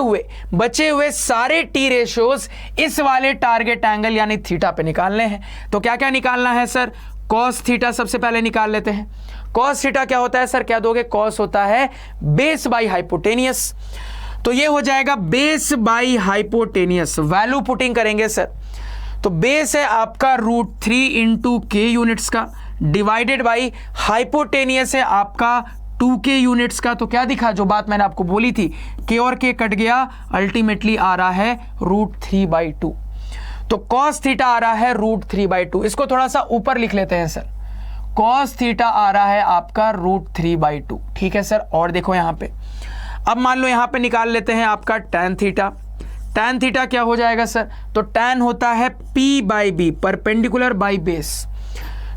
हुए सारे टी रेशियोज इस वाले टारगेट एंगल यानी थीटा पे निकालने हैं। तो क्या क्या निकालना है सर, कॉस थीटा सबसे पहले निकाल लेते हैं। कॉस थीटा क्या होता है सर, क्या दोगे, कॉस होता है बेस बाई हाइपोटेनियस, तो ये हो जाएगा base by hypotenuse. Value putting करेंगे सर, तो बेस है आपका रूट 3 इंटू के यूनिट्स का, डिवाइडेड बाई हाइपोटेनियस है आपका 2K यूनिट्स का। तो क्या दिखा, जो बात मैंने आपको बोली थी, के और के कट गया, अल्टीमेटली आ रहा है रूट 3/2। तो कॉस थीटा आ रहा है रूट 3/2। इसको थोड़ा सा ऊपर लिख लेते हैं सर, कॉस थीटा आ रहा है आपका रूट 3/2। ठीक है सर, और देखो यहां पे, अब मान लो यहां पे निकाल लेते हैं आपका टैन थीटा। टैन थीटा क्या हो जाएगा सर, तो टैन होता है P/B, परपेंडिकुलर बाई बेस,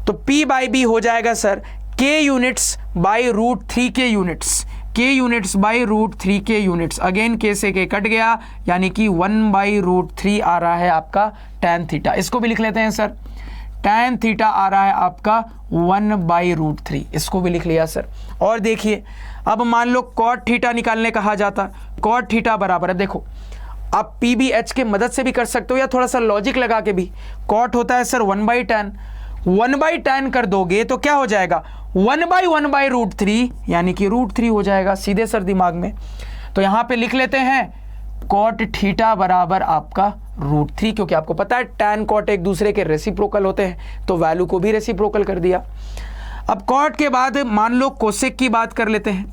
तो P/B हो जाएगा sir K units by root 3K units, K units by root 3K units. Again K से के कट गया, यानी कि 1/√3 आ रहा है आपका टैन थीटा। इसको भी लिख लेते हैं सर, टैन थीटा आ रहा है आपका 1/√3, इसको भी लिख लिया सर। और देखिए, अब मान लो कॉट थीटा निकालने कहा जाता, कॉट थीटा बराबर है, देखो आप PBH के मदद से भी कर सकते हो या थोड़ा सा लॉजिक लगा के भी। कॉट होता है सर 1/tan, 1/tan कर दोगे तो क्या हो जाएगा, 1/1/√3, यानी कि √3 हो जाएगा सीधे सर दिमाग में। तो यहां पे लिख लेते हैं कॉट थीटा बराबर आपका √3, क्योंकि आपको पता है टैन कॉट एक दूसरे के रेसिप्रोकल होते हैं, तो वैल्यू को भी रेसिप्रोकल कर दिया। अब कॉट के बाद मान लो कोसेक की बात कर लेते हैं,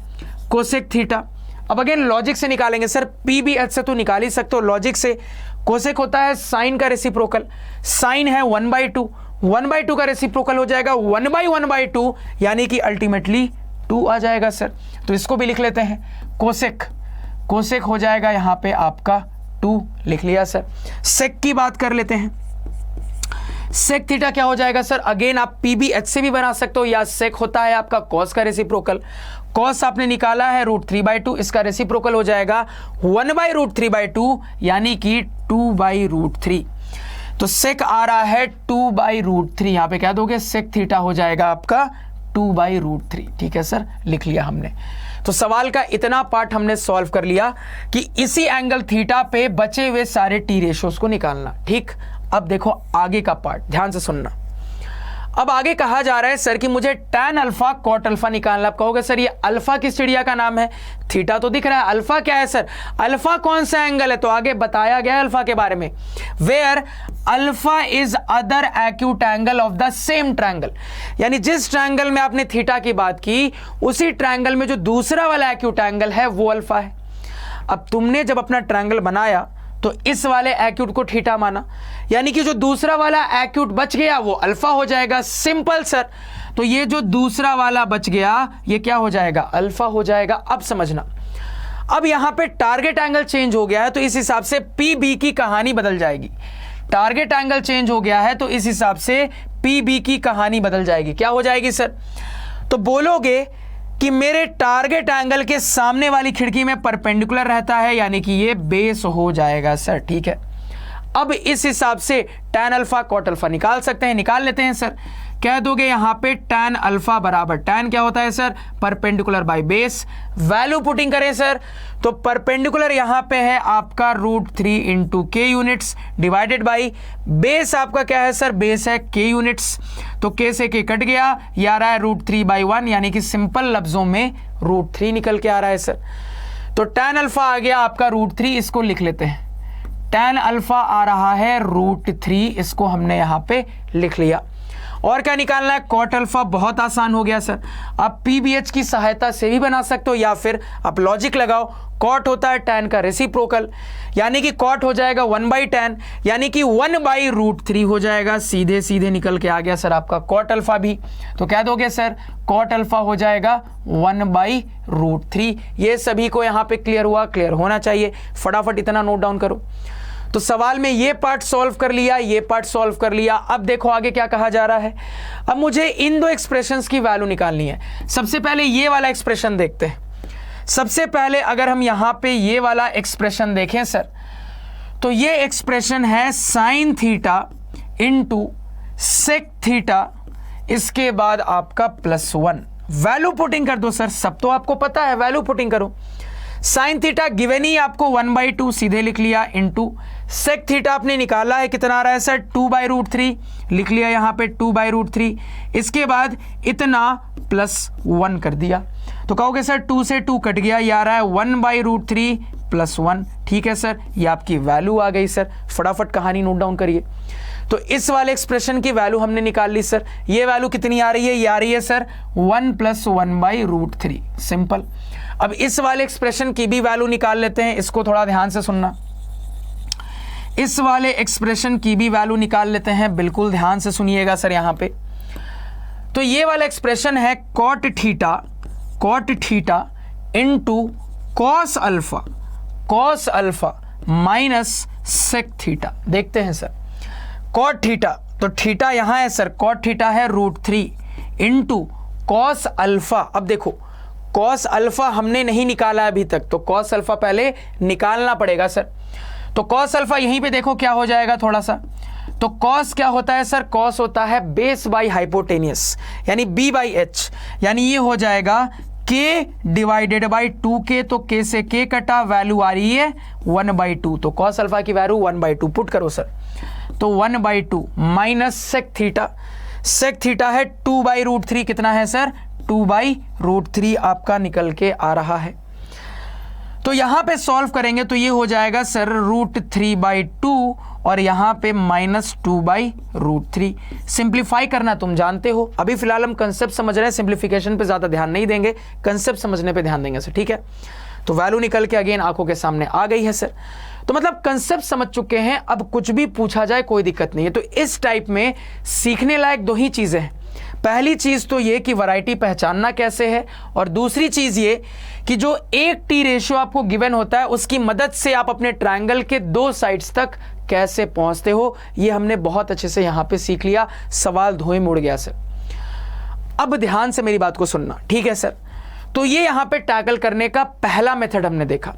कोसेक थीटा। अब अगेन लॉजिक से निकालेंगे सर, पी बी एच से तो निकाल ही सकते हो लॉजिक से। कोसेक होता है साइन का रेसिप्रोकल, साइन है 1/2, 1/2 का रेसिप्रोकल हो जाएगा 1/1/2, यानी कि अल्टीमेटली 2 आ जाएगा सर। तो इसको भी लिख लेते हैं, कोसेक, कोसेक हो जाएगा यहां पे आपका 2, लिख लिया सर। सेक की बात कर लेते हैं, सेक थीटा क्या हो जाएगा सर, अगेन आप पी बी एच से भी बना सकते हो, या सेक होता है आपका कॉस का रेसिप्रोकल, कॉस आपने निकाला है √3/2, इसका रेसिप्रोकल हो जाएगा 1/√3/2, यानी कि 2/√3। तो सेक आ रहा है 2/√3, यहां पे क्या दोगे, सेक थीटा हो जाएगा आपका 2/√3। ठीक है सर, लिख लिया हमने। तो सवाल का इतना पार्ट हमने सॉल्व कर लिया कि इसी एंगल थीटा पे बचे हुए सारे टी रेशियोज को निकालना। ठीक, अब देखो आगे का पार्ट, ध्यान से सुनना। अब आगे कहा जा रहा है सर कि मुझे tan अल्फा कॉट अल्फा निकालना। आप कहोगे सर ये अल्फा किस चिड़िया का नाम है, थीटा तो दिख रहा है, अल्फा क्या है सर, अल्फा कौन सा एंगल है, तो आगे बताया गया है अल्फा के बारे में, where alpha is other acute angle of the same triangle. यानी जिस ट्रायंगल में आपने थीटा की बात की, उसी ट्रायंगल में जो दूसरा वाला एक्यूट एंगल है वो अल्फा है। अब तुमने जब अपना ट्रायंगल बनाया तो इस वाले एक्यूट को थीटा माना, यानी कि जो दूसरा वाला एक्यूट बच गया वो अल्फा हो जाएगा, सिंपल सर। तो ये जो दूसरा वाला बच गया ये क्या हो जाएगा, अल्फा हो जाएगा। अब समझना, अब यहां पे टारगेट एंगल चेंज हो गया है तो इस हिसाब से पी बी की कहानी बदल जाएगी। टारगेट एंगल चेंज हो गया है तो इस हिसाब से पी बी की कहानी बदल जाएगी। क्या हो जाएगी सर, तो बोलोगे कि मेरे टारगेट एंगल के सामने वाली खिड़की में परपेंडिकुलर रहता है, यानी कि ये बेस हो जाएगा सर। ठीक है, अब इस हिसाब से tan अल्फा कॉट अल्फा निकाल सकते हैं, निकाल लेते हैं सर। कह दोगे यहां पे tan अल्फा बराबर, tan क्या होता है sir, perpendicular by base. Value putting करें सर, तो परपेंडिकुलर यहां पे है आपका √3 इंटू के यूनिट्स डिवाइडेड बाई बेस, आपका क्या है सर, बेस है के यूनिट्स। तो के से के कट गया, ये आ रहा है √3/1, यानी कि सिंपल लफ्जों में √3 निकल के आ रहा है सर। तो tan अल्फा आ गया आपका √3, इसको लिख लेते हैं, tan अल्फा आ रहा है √3, इसको हमने यहां पे लिख लिया। और क्या निकालना है, कॉट अल्फा, बहुत आसान हो गया सर। आप पीबीएच की सहायता से भी बना सकते हो, या फिर आप लॉजिक लगाओ, कॉट होता है tan का रेसिप्रोकल, यानी कि कॉट हो जाएगा 1/tan, यानी कि 1/√3 हो जाएगा। सीधे सीधे निकल के आ गया सर आपका कॉट अल्फा भी। तो क्या दोगे सर, कॉट अल्फा हो जाएगा 1/√3। ये सभी को यहाँ पे क्लियर हुआ, क्लियर होना चाहिए, फटाफट इतना नोट डाउन करो। तो सवाल में ये पार्ट सॉल्व कर लिया, ये पार्ट सॉल्व कर लिया। अब देखो आगे क्या कहा जा रहा है। अब मुझे इन दो एक्सप्रेशंस की वैल्यू निकालनी है। सबसे पहले ये वाला एक्सप्रेशन देखते हैं। सबसे पहले अगर हम यहां पे ये वाला एक्सप्रेशन देखें सर, तो ये एक्सप्रेशन है sine theta into sec theta, इसके बाद आपका +1। वैल्यू पुटिंग कर दो सर, सब तो आपको पता है, वैल्यू पुटिंग करो। साइन थीटा गिवन ही आपको 1/2 सीधे लिख लिया, इंटू सेक थीटा आपने निकाला है, कितना आ रहा है सर, 2/√3 लिख लिया यहाँ पे 2/√3। इसके बाद इतना +1 कर दिया, तो कहोगे सर 2 से 2 कट गया, ये आ रहा है 1/√3 +1। ठीक है सर, ये आपकी वैल्यू आ गई सर। फटाफट कहानी नोट डाउन करिए। तो इस वाले एक्सप्रेशन की वैल्यू हमने निकाल ली सर। ये वैल्यू कितनी आ रही है, ये आ रही है सर 1 + 1/√3, सिंपल। अब इस वाले एक्सप्रेशन की भी वैल्यू निकाल लेते हैं, इसको थोड़ा ध्यान से सुनना। इस वाले एक्सप्रेशन की भी वैल्यू निकाल लेते हैं, बिल्कुल ध्यान से सुनिएगा सर यहाँ पे। तो ये वाला एक्सप्रेशन है cot theta into cos alpha minus sec theta. देखते हैं सर, कॉट थीटा, तो थीटा यहां है सर, कॉट थीटा है √3 इंटू कॉस अल्फा। अब देखो कॉस अल्फा हमने नहीं निकाला अभी तक, तो कॉस अल्फा पहले निकालना पड़ेगा सर। तो कॉस अल्फा यहीं पे देखो क्या हो जाएगा थोड़ा सा। तो कॉस क्या होता है सर, कॉस होता है बेस बाई हाइपोटेनियस, यानी b/h, यानी ये हो जाएगा k डिवाइडेड बाई 2k। तो k से k कटा, वैल्यू आ रही है 1/2। तो कॉस अल्फा की वैल्यू 1/2 पुट करो सर। तो 1/2 माइनस सेक थीटा है 2/√3, कितना है सर, 2/√3 आपका निकल के आ रहा है। तो यहां पे सॉल्व करेंगे तो ये हो जाएगा सर √3/2, और यहाँ पे -2/√3। सिंप्लीफाई करना तुम जानते हो, अभी फिलहाल हम कंसेप्ट समझ रहे हैं, सिंप्लीफिकेशन पे ज़्यादा ध्यान नहीं देंगे, कंसेप्ट समझने पे ध्यान देंगे सर, ठीक है। तो वैल्यू निकल के अगेन आंखों के सामने आ गई है सर। तो मतलब कंसेप्ट समझ चुके हैं, अब कुछ भी पूछा जाए कोई दिक्कत नहीं है। तो इस टाइप में सीखने लायक दो ही चीज़ें हैं। पहली चीज़ तो ये कि वैरायटी पहचानना कैसे है, और दूसरी चीज़ ये कि जो एक टी रेशियो आपको गिवन होता है उसकी मदद से आप अपने ट्रायंगल के दो साइड्स तक कैसे पहुंचते हो, ये हमने बहुत अच्छे से यहाँ पे सीख लिया। सवाल धोए मुड़ गया सर। अब ध्यान से मेरी बात को सुनना, ठीक है सर। तो ये यहाँ पे टैकल करने का पहला मेथड हमने देखा।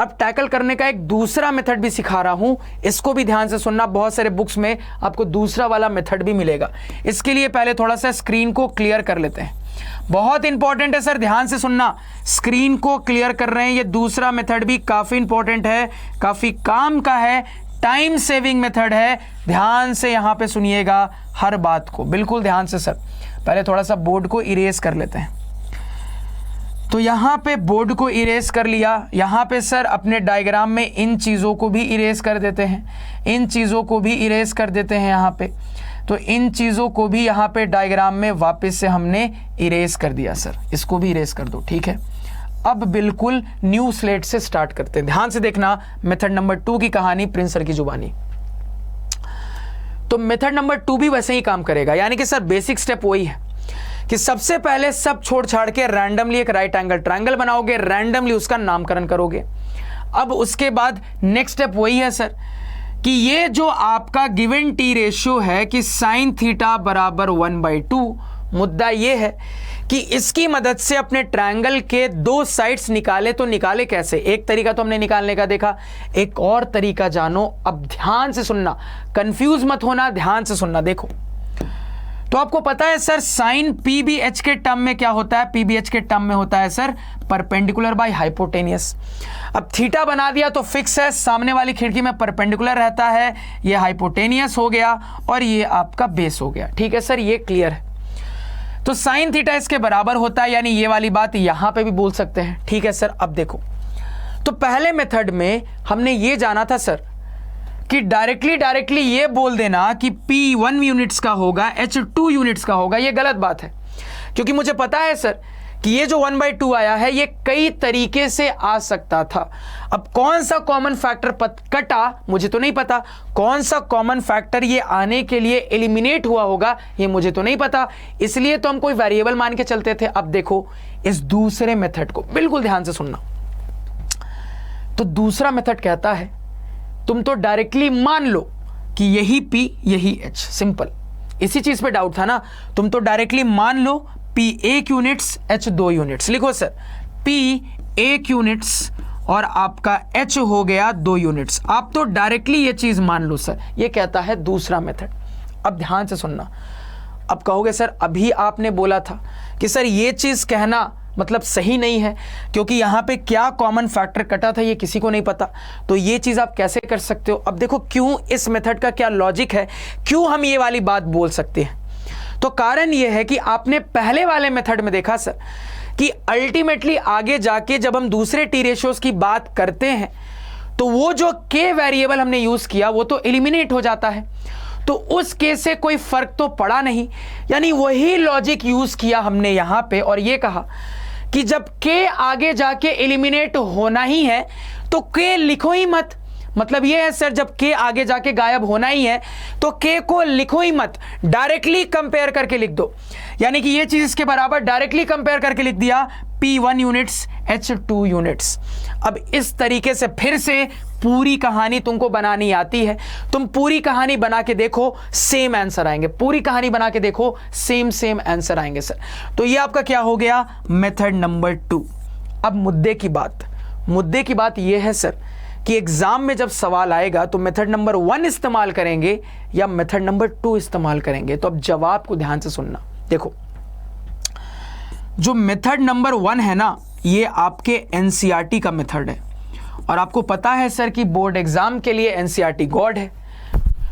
अब टैकल करने का एक दूसरा मेथड भी सिखा रहा हूं, इसको भी ध्यान से सुनना। बहुत सारे बुक्स में आपको दूसरा वाला मेथड भी मिलेगा। इसके लिए पहले थोड़ा सा स्क्रीन को क्लियर कर लेते हैं, बहुत इंपॉर्टेंट है सर, ध्यान से सुनना। स्क्रीन को क्लियर कर रहे हैं, ये दूसरा मेथड भी काफी इंपॉर्टेंट है, काफी काम का है, टाइम सेविंग मेथड है। ध्यान से यहां पे सुनिएगा हर बात को, बिल्कुल ध्यान से सर। पहले थोड़ा सा बोर्ड को इरेज कर लेते हैं। तो यहाँ पे बोर्ड को इरेज कर लिया, यहाँ पे सर अपने डायग्राम में इन चीज़ों को भी इरेज कर देते हैं, इन चीज़ों को भी इरेज कर देते हैं यहाँ पे। तो इन चीज़ों को भी यहाँ पे डायग्राम में वापस से हमने इरेज कर दिया सर, इसको भी इरेज कर दो, ठीक है। अब बिल्कुल न्यू स्लेट से स्टार्ट करते हैं। ध्यान से देखना, मेथड नंबर 2 की कहानी प्रिंस सर की जुबानी। तो मेथड नंबर 2 भी वैसे ही काम करेगा, यानी कि सर बेसिक स्टेप वही है कि सबसे पहले सब छोड़ छाड़ के रैंडमली एक राइट एंगल ट्रायंगल बनाओगे, रैंडमली उसका नामकरण करोगे। अब उसके बाद नेक्स्ट स्टेप वही है सर कि ये जो आपका गिवन टी रेशियो है कि sin थीटा बराबर 1/2, मुद्दा ये है कि इसकी मदद से अपने ट्रायंगल के दो साइड्स निकाले। तो निकाले कैसे? एक तरीका तो हमने निकालने का देखा, एक और तरीका जानो। अब ध्यान से सुनना, कंफ्यूज मत होना, ध्यान से सुनना। देखो, तो आपको पता है सर साइन पीबीएच के टर्म में क्या होता है? पीबीएच के टर्म में होता है सर परपेंडिकुलर बाय हाइपोटेनियस। अब थीटा बना दिया तो फिक्स है, सामने वाली खिड़की में परपेंडिकुलर रहता है, ये हाइपोटेनियस हो गया और ये आपका बेस हो गया। ठीक है सर, ये क्लियर है। तो साइन थीटा इसके बराबर होता है, यानी ये वाली बात यहां पे भी बोल सकते हैं। ठीक है सर। अब देखो, तो पहले मेथड में हमने ये जाना था सर कि डायरेक्टली ये बोल देना कि P1 यूनिट्स का होगा, H2 यूनिट्स का होगा। ये गलत बात है, क्योंकि मुझे पता है सर कि ये जो 1/2 आया है ये कई तरीके से आ सकता था। अब कौन सा कॉमन फैक्टर कटा मुझे तो नहीं पता, कौन सा कॉमन फैक्टर ये आने के लिए एलिमिनेट हुआ होगा ये मुझे तो नहीं पता, इसलिए तो हम कोई वेरिएबल मान के चलते थे। अब देखो इस दूसरे मेथड को बिल्कुल ध्यान से सुनना। तो दूसरा मेथड कहता है तुम तो डायरेक्टली मान लो कि यही P यही H, सिंपल। इसी चीज पे डाउट था ना, तुम तो डायरेक्टली मान लो P 1 यूनिट्स H 2 यूनिट्स। लिखो सर P 1 यूनिट्स और आपका H हो गया 2 यूनिट्स। आप तो डायरेक्टली ये चीज मान लो सर, ये कहता है दूसरा मेथड। अब ध्यान से सुनना। अब कहोगे सर अभी आपने बोला था कि सर ये चीज कहना मतलब सही नहीं है, क्योंकि यहां पे क्या कॉमन फैक्टर कटा था ये किसी को नहीं पता, तो ये चीज आप कैसे कर सकते हो? अब देखो क्यों, इस मेथड का क्या लॉजिक है, क्यों हम ये वाली बात बोल सकते हैं। तो कारण ये है कि आपने पहले वाले मेथड में देखा सर कि अल्टीमेटली आगे जाके जब हम दूसरे टी रेशियोज की बात करते हैं तो वो जो के वेरिएबल हमने यूज किया वो तो एलिमिनेट हो जाता है, तो उस केस से कोई फर्क तो पड़ा नहीं। यानी वही लॉजिक यूज किया हमने यहां पे और ये कहा कि जब के आगे जाके एलिमिनेट होना ही है तो के लिखो ही मत। मतलब ये है सर जब के आगे जाके गायब होना ही है तो के को लिखो ही मत, डायरेक्टली कंपेयर करके लिख दो। यानी कि ये चीज इसके बराबर डायरेक्टली कंपेयर करके लिख दिया P1 यूनिट्स H2 यूनिट्स। अब इस तरीके से फिर से पूरी कहानी तुमको बनानी आती है, तुम पूरी कहानी बना के देखो सेम आंसर आएंगे, पूरी कहानी बना के देखो सेम आंसर आएंगे सर। तो ये आपका क्या हो गया, मेथड नंबर 2। अब मुद्दे की बात ये है सर कि एग्जाम में जब सवाल आएगा तो मेथड नंबर 1 इस्तेमाल करेंगे या मेथड नंबर 2 इस्तेमाल करेंगे। तो अब जवाब को ध्यान से सुनना। देखो जो मेथड नंबर 1 है ना, ये आपके एनसीईआरटी का मेथड है और आपको पता है सर कि बोर्ड एग्जाम के लिए एनसीईआरटी गॉड है।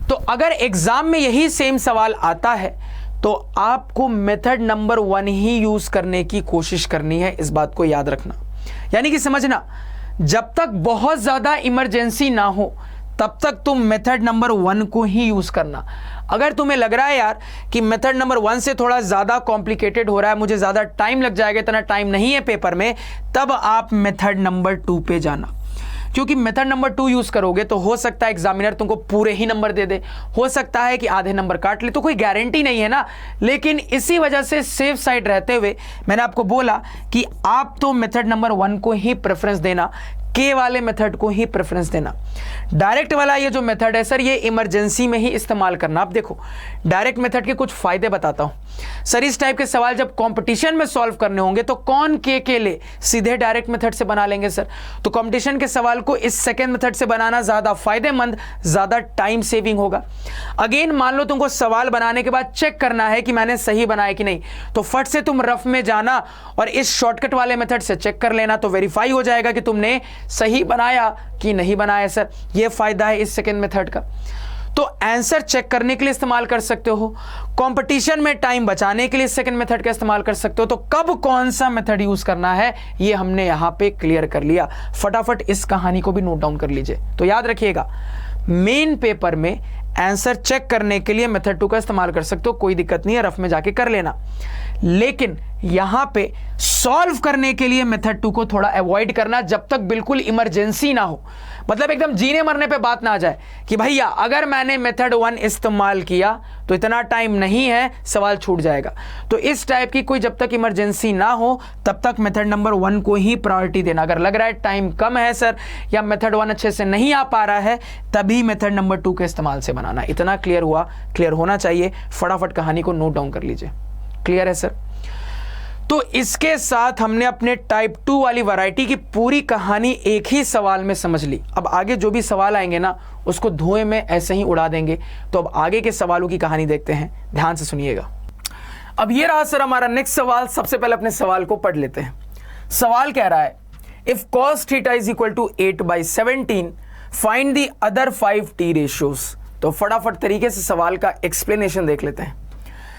तो अगर एग्जाम में यही सेम सवाल आता है तो आपको मेथड नंबर 1 ही यूज करने की कोशिश करनी है, इस बात को याद रखना। यानी कि समझना, जब तक बहुत ज्यादा इमरजेंसी ना हो तब तक तुम मेथड नंबर 1 को ही यूज करना। अगर तुम्हें लग रहा है यार कि मेथड नंबर 1 से थोड़ा ज्यादा कॉम्प्लिकेटेड हो रहा है, मुझे ज्यादा टाइम लग जाएगा, इतना टाइम नहीं है पेपर में, तब आप मेथड नंबर 2 पे जाना। क्योंकि मेथड नंबर 2 यूज करोगे तो हो सकता है एग्जामिनर तुमको पूरे ही नंबर दे दे, हो सकता है कि आधे नंबर काट ले, तो कोई गारंटी नहीं है ना। लेकिन इसी वजह से सेफ साइड रहते हुए मैंने आपको बोला कि आप तो मेथड नंबर 1 को ही प्रेफरेंस देना, के वाले मेथड को ही प्रेफरेंस देना। डायरेक्ट वाला ये जो मेथड है सर, ये इमरजेंसी में ही इस्तेमाल करना। आप देखो डायरेक्ट मेथड के कुछ फायदे बताता हूं सर। इस टाइप के सवाल जब कंपटीशन में सॉल्व करने होंगे तो कौन के लिए सीधे डायरेक्ट मेथड से बना लेंगे सर। तो कंपटीशन के सवाल को इस सेकेंड मेथड से बनाना ज्यादा फायदेमंद, ज्यादा टाइम सेविंग होगा। अगेन मान लो तुमको सवाल बनाने के बाद चेक करना है कि मैंने सही बनाया कि नहीं, तो फट से तुम रफ में जाना और इस शॉर्टकट वाले मेथड से चेक कर लेना, तो वेरीफाई हो जाएगा कि तुमने सही बनाया कि नहीं बनाया सर। यह फायदा है इस सेकेंड मेथड का। तो आंसर चेक करने के लिए इस्तेमाल कर सकते हो, कंपटीशन में टाइम बचाने के लिए सेकंड मेथड का इस्तेमाल कर सकते हो। तो कब कौन सा मेथड यूज करना है ये हमने यहां पे क्लियर कर लिया। फटाफट इस कहानी को भी नोट डाउन कर लीजिए। तो याद रखिएगा, मेन पेपर में आंसर चेक करने के लिए मेथड 2 का इस्तेमाल कर सकते हो, कोई दिक्कत नहीं है, रफ में जाके कर लेना। लेकिन यहां पे सॉल्व करने के लिए मेथड 2 को थोड़ा अवॉइड करना, जब तक बिल्कुल इमरजेंसी ना हो। मतलब एकदम जीने मरने पे बात ना आ जाए कि भैया अगर मैंने मेथड 1 इस्तेमाल किया तो इतना टाइम नहीं है, सवाल छूट जाएगा। तो इस टाइप की कोई जब तक इमरजेंसी ना हो तब तक मेथड नंबर 1 को ही प्रायोरिटी देना। अगर लग रहा है टाइम कम है सर, या मेथड 1 अच्छे से नहीं आ पा रहा है, तभी मेथड नंबर 2 के इस्तेमाल से बनाना। इतना क्लियर हुआ, क्लियर होना चाहिए। फटाफट कहानी को नोट डाउन कर लीजिए। क्लियर है सर। तो इसके साथ हमने अपने टाइप 2 वाली वैरायटी की पूरी कहानी एक ही सवाल में समझ ली। अब आगे जो भी सवाल आएंगे ना उसको धुएं में ऐसे ही उड़ा देंगे। तो अब आगे के सवालों की कहानी देखते हैं, ध्यान से सुनिएगा। अब ये रहा सर हमारा नेक्स्ट सवाल। सबसे पहले अपने सवाल को पढ़ लेते हैं। सवाल कह रहा है, if cos theta is equal to 8/17 find the other 5 t ratios. तो फटाफट तरीके से सवाल का एक्सप्लेनेशन देख लेते हैं।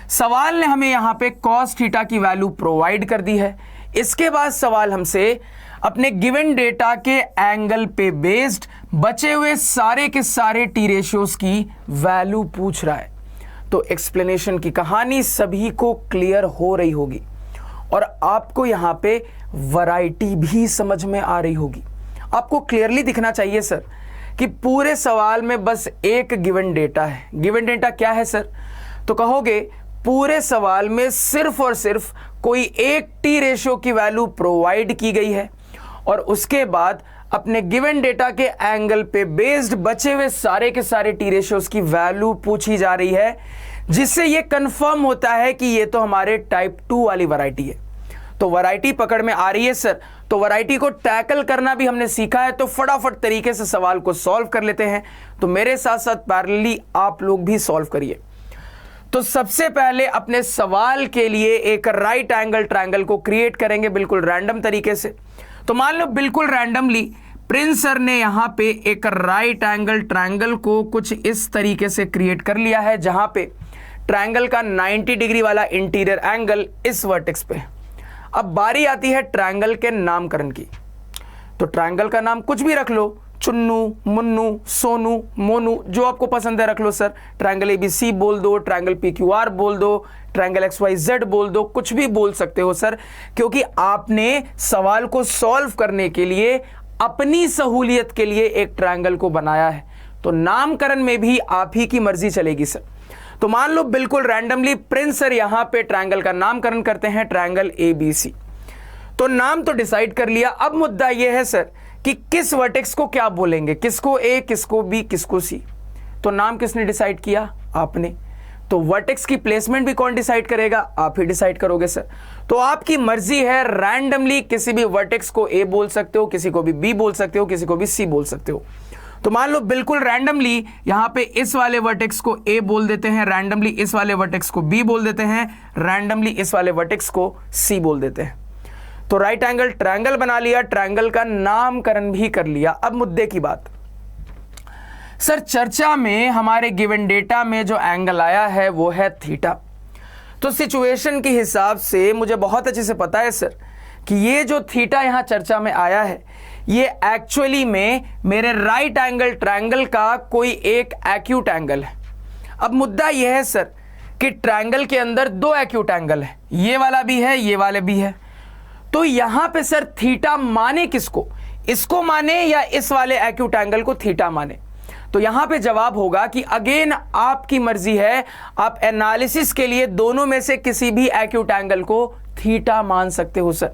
सवाल ने हमें यहां पे cos थीटा की वैल्यू प्रोवाइड कर दी है। इसके बाद सवाल हमसे अपने गिवन डेटा के एंगल पे बेस्ड बचे हुए सारे के सारे टी रेशियोज की वैल्यू पूछ रहा है। तो एक्सप्लेनेशन की कहानी सभी को क्लियर हो रही होगी और आपको यहां पे वैरायटी भी समझ में आ रही होगी। आपको क्लियरली दिखना चाहिए सर कि पूरे सवाल में बस एक गिवन डेटा है। गिवन डेटा क्या है सर? तो कहोगे पूरे सवाल में सिर्फ और सिर्फ कोई एक टी रेशियो की वैल्यू प्रोवाइड की गई है और उसके बाद अपने गिवन डेटा के एंगल पे बेस्ड बचे हुए सारे के सारे टी रेशियोज की वैल्यू पूछी जा रही है, जिससे यह कंफर्म होता है कि ये तो हमारे टाइप 2 वाली वैरायटी है। तो वैरायटी पकड़ में आ रही है सर। तो वैरायटी को टैकल करना भी हमने सीखा है, तो फटाफट तरीके से सवाल को सॉल्व कर लेते हैं। तो मेरे साथ साथ पैरेलली आप लोग भी सॉल्व करिए। तो सबसे पहले अपने सवाल के लिए एक राइट एंगल ट्रायंगल को क्रिएट करेंगे बिल्कुल रैंडम तरीके से। तो मान लो बिल्कुल रैंडमली प्रिंस सर ने यहां पे एक राइट एंगल ट्रायंगल को कुछ इस तरीके से क्रिएट कर लिया है, जहां पे ट्रायंगल का 90 डिग्री वाला इंटीरियर एंगल इस वर्टेक्स पे। अब बारी आती है ट्रायंगल के नामकरण की। तो ट्रायंगल का नाम कुछ भी रख लो, चुन्नू, मुन्नू, सोनू, मोनू, जो आपको पसंद है रख लो सर। ट्रायंगल ABC बोल दो, ट्रायंगल PQR बोल दो, ट्रायंगल XYZ बोल दो, कुछ भी बोल सकते हो सर, क्योंकि आपने सवाल को सॉल्व करने के लिए अपनी सहूलियत के लिए एक ट्रायंगल को बनाया है। तो नामकरण में भी आप ही की मर्जी चलेगी सर। तो मान लो बिल्कुल रैंडमली प्रिंस सर यहां पे ट्रायंगल का नामकरण करते हैं ट्रायंगल ABC। तो नाम तो डिसाइड कर लिया। अब मुद्दा यह है सर कि किस वर्टेक्स को क्या बोलेंगे, किसको A, किसको B, किसको C। तो नाम किसने डिसाइड किया? आपने। तो वर्टेक्स की प्लेसमेंट भी कौन डिसाइड करेगा? आप ही डिसाइड करोगे सर। तो आपकी मर्जी है, रैंडमली किसी भी वर्टेक्स को A बोल सकते हो, किसी को भी B बोल सकते हो, किसी को भी C बोल सकते हो। तो मान लो बिल्कुल रैंडमली यहां पे इस वाले वर्टेक्स को A बोल देते हैं, रैंडमली इस वाले वर्टेक्स को B बोल देते हैं, रैंडमली इस वाले वर्टेक्स को C बोल देते हैं। तो राइट एंगल ट्रायंगल बना लिया, ट्रायंगल का नामकरण भी कर लिया। अब मुद्दे की बात सर, चर्चा में हमारे गिवन डेटा में जो एंगल आया है वो है थीटा। तो सिचुएशन के हिसाब से मुझे बहुत अच्छे से पता है सर कि ये जो थीटा यहां चर्चा में आया है ये एक्चुअली में मेरे राइट एंगल ट्रायंगल का कोई एक एक्यूट एंगल है। अब मुद्दा यह है सर कि ट्रायंगल के अंदर दो एक्यूट एंगल है, ये वाला भी है, ये वाले भी है। तो यहां पे सर थीटा माने किसको, इसको माने या इस वाले एक्यूट एंगल को थीटा माने? तो यहां पे जवाब होगा कि अगेन आपकी मर्जी है, आप एनालिसिस के लिए दोनों में से किसी भी एक्यूट एंगल को थीटा मान सकते हो सर।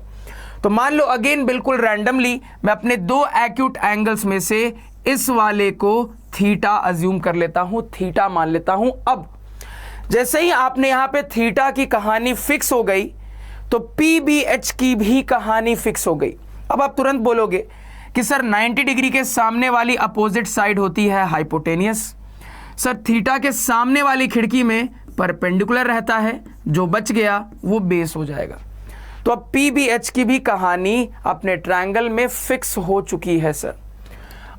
तो मान लो अगेन बिल्कुल रैंडमली मैं अपने दो एक्यूट एंगल्स में से इस वाले को थीटा अज्यूम कर लेता हूं, थीटा मान लेता हूं। अब जैसे ही आपने यहां पे थीटा की कहानी फिक्स हो गई तो PBH की भी कहानी फिक्स हो गई। अब आप तुरंत बोलोगे कि सर 90 डिग्री के सामने वाली अपोजिट साइड होती है हाइपोटेनियस, सर थीटा के सामने वाली खिड़की में परपेंडिकुलर रहता है, जो बच गया वो बेस हो जाएगा। तो अब PBH की भी कहानी अपने ट्रायंगल में फिक्स हो चुकी है सर।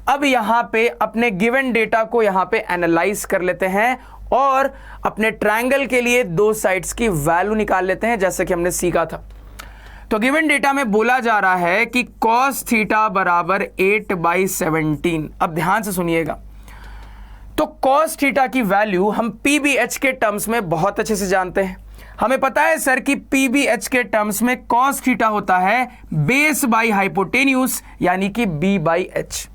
अब यहां पे अपने गिवन डेटा को यहां पे एनालाइज कर लेते हैं और अपने ट्रायंगल के लिए दो साइड्स की वैल्यू निकाल लेते हैं, जैसे कि हमने सीखा था। तो गिवन डेटा में बोला जा रहा है कि cos थीटा बराबर 8/17। अब ध्यान से सुनिएगा, तो cos थीटा की वैल्यू हम PBH के टर्म्स में बहुत अच्छे से जानते हैं। हमें पता है सर कि PBH के टर्म्स में cos थीटा होता है बेस बाई हाइपोटेन्यूज यानी कि B/H।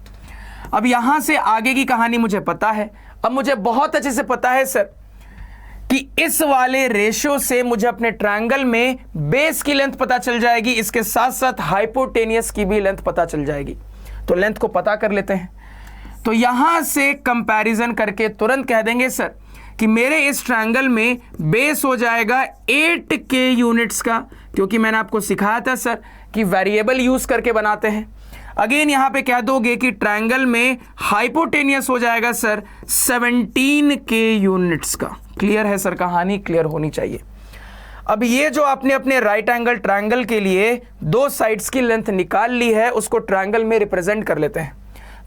अब यहां से आगे की कहानी मुझे पता है। अब मुझे बहुत अच्छे से पता है सर कि इस वाले रेशियो से मुझे अपने ट्रायंगल में बेस की लेंथ पता चल जाएगी, इसके साथ साथ हाइपोटेनियस की भी लेंथ पता चल जाएगी। तो लेंथ को पता कर लेते हैं। तो यहां से कंपैरिजन करके तुरंत कह देंगे सर कि मेरे इस ट्रायंगल में बेस हो जाएगा 8K यूनिट्स का, क्योंकि मैंने आपको सिखाया था सर कि वेरिएबल यूज करके बनाते हैं। अगेन यहां पे कह दोगे कि ट्रायंगल में हाइपोटेनियस हो जाएगा सर 17K यूनिट्स का। क्लियर है सर, कहानी क्लियर होनी चाहिए। अब ये जो आपने अपने राइट एंगल ट्रायंगल के लिए दो साइड्स की लेंथ निकाल ली है, उसको ट्रायंगल में रिप्रेजेंट कर लेते हैं।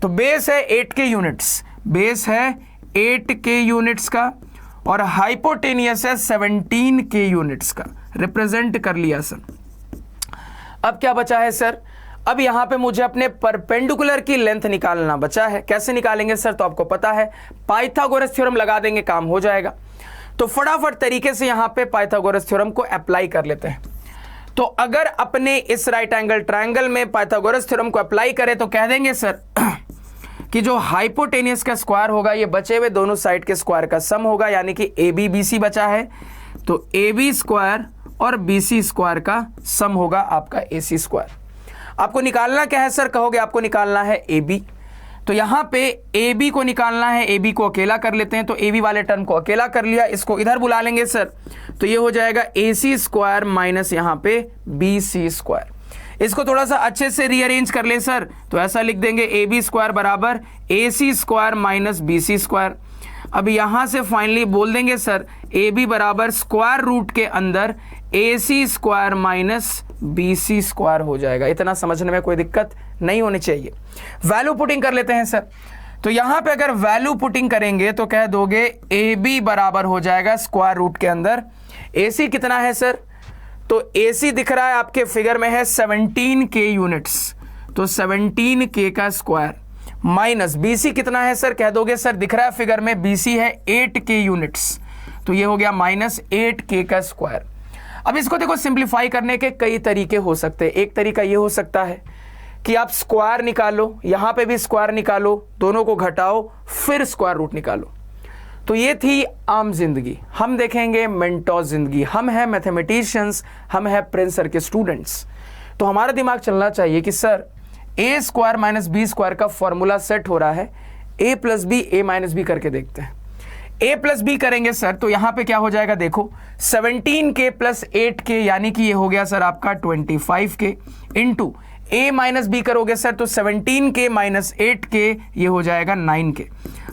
तो बेस है 8K यूनिट्स, बेस है 8K यूनिट्स का और हाइपोटेनियस है 17K यूनिट्स का, रिप्रेजेंट कर लिया सर। अब क्या बचा है सर, अब यहां पे मुझे अपने परपेंडिकुलर की लेंथ निकालना बचा है। कैसे निकालेंगे सर, तो आपको पता है पाइथागोरस थ्योरम लगा देंगे, काम हो जाएगा। तो फटाफट तरीके से यहां पे पाइथागोरस थ्योरम को अप्लाई कर लेते हैं। तो अगर अपने इस राइट एंगल ट्रायंगल में पाइथागोरस थ्योरम को अप्लाई करें तो कह देंगे सर कि जो हाइपोटेनियस का स्क्वायर होगा ये बचे हुए दोनों साइड के स्क्वायर का सम होगा, यानी कि AB BC बचा है तो AB स्क्वायर और BC स्क्वायर का सम होगा आपका AC स्क्वायर। आपको निकालना क्या है सर, कहोगे आपको निकालना है AB। तो यहां पे AB को निकालना है, AB को अकेला कर लेते हैं। तो AB वाले टर्म को अकेला कर लिया, इसको इधर बुला लेंगे सर, तो ये हो जाएगा AC स्क्वायर माइनस यहां पे BC स्क्वायर। इसको थोड़ा सा अच्छे से रीअरेंज कर ले सर, तो ऐसा लिख देंगे AB स्क्वायर बराबर AC square minus BC square. अब यहां से फाइनली बोल देंगे सर AB बराबर स्क्वायर रूट के अंदर AC square minus BC square हो जाएगा। इतना समझने में कोई दिक्कत नहीं होनी चाहिए। वैल्यू पुटिंग कर लेते हैं सर। तो यहां पे अगर वैल्यू पुटिंग करेंगे तो कह दोगे AB बराबर हो जाएगा स्क्वायर रूट के अंदर AC कितना है सर, तो AC दिख रहा है आपके फिगर में है 17K यूनिट्स, तो 17K का स्क्वायर माइनस BC कितना है सर, कह दोगे सर दिख रहा है फिगर में BC है 8K यूनिट्स, तो ये हो गया माइनस 8K का स्क्वायर। अब इसको देखो सिंप्लीफाई करने के कई तरीके हो सकते हैं। एक तरीका ये हो सकता है कि आप स्क्वायर निकालो, यहां पे भी स्क्वायर निकालो, दोनों को घटाओ फिर स्क्वायर रूट निकालो। तो ये थी आम जिंदगी। हम देखेंगे मेंटोस जिंदगी। हम हैं मैथमेटिशियंस, हम हैं प्रिंस सर के स्टूडेंट्स। तो हमारा दिमाग चलना चाहिए कि सर ए स्क्वायर माइनस बी स्क्वायर का फॉर्मूला सेट हो रहा है, ए प्लस बी ए माइनस बी करके देखते हैं। ए प्लस बी करेंगे सर तो यहां पे क्या हो जाएगा, देखो 17K प्लस 8K यानी कि ये हो गया सर आपका 25K इंटू ए माइनस बी करोगे सर तो 17K माइनस 8K ये हो जाएगा 9K।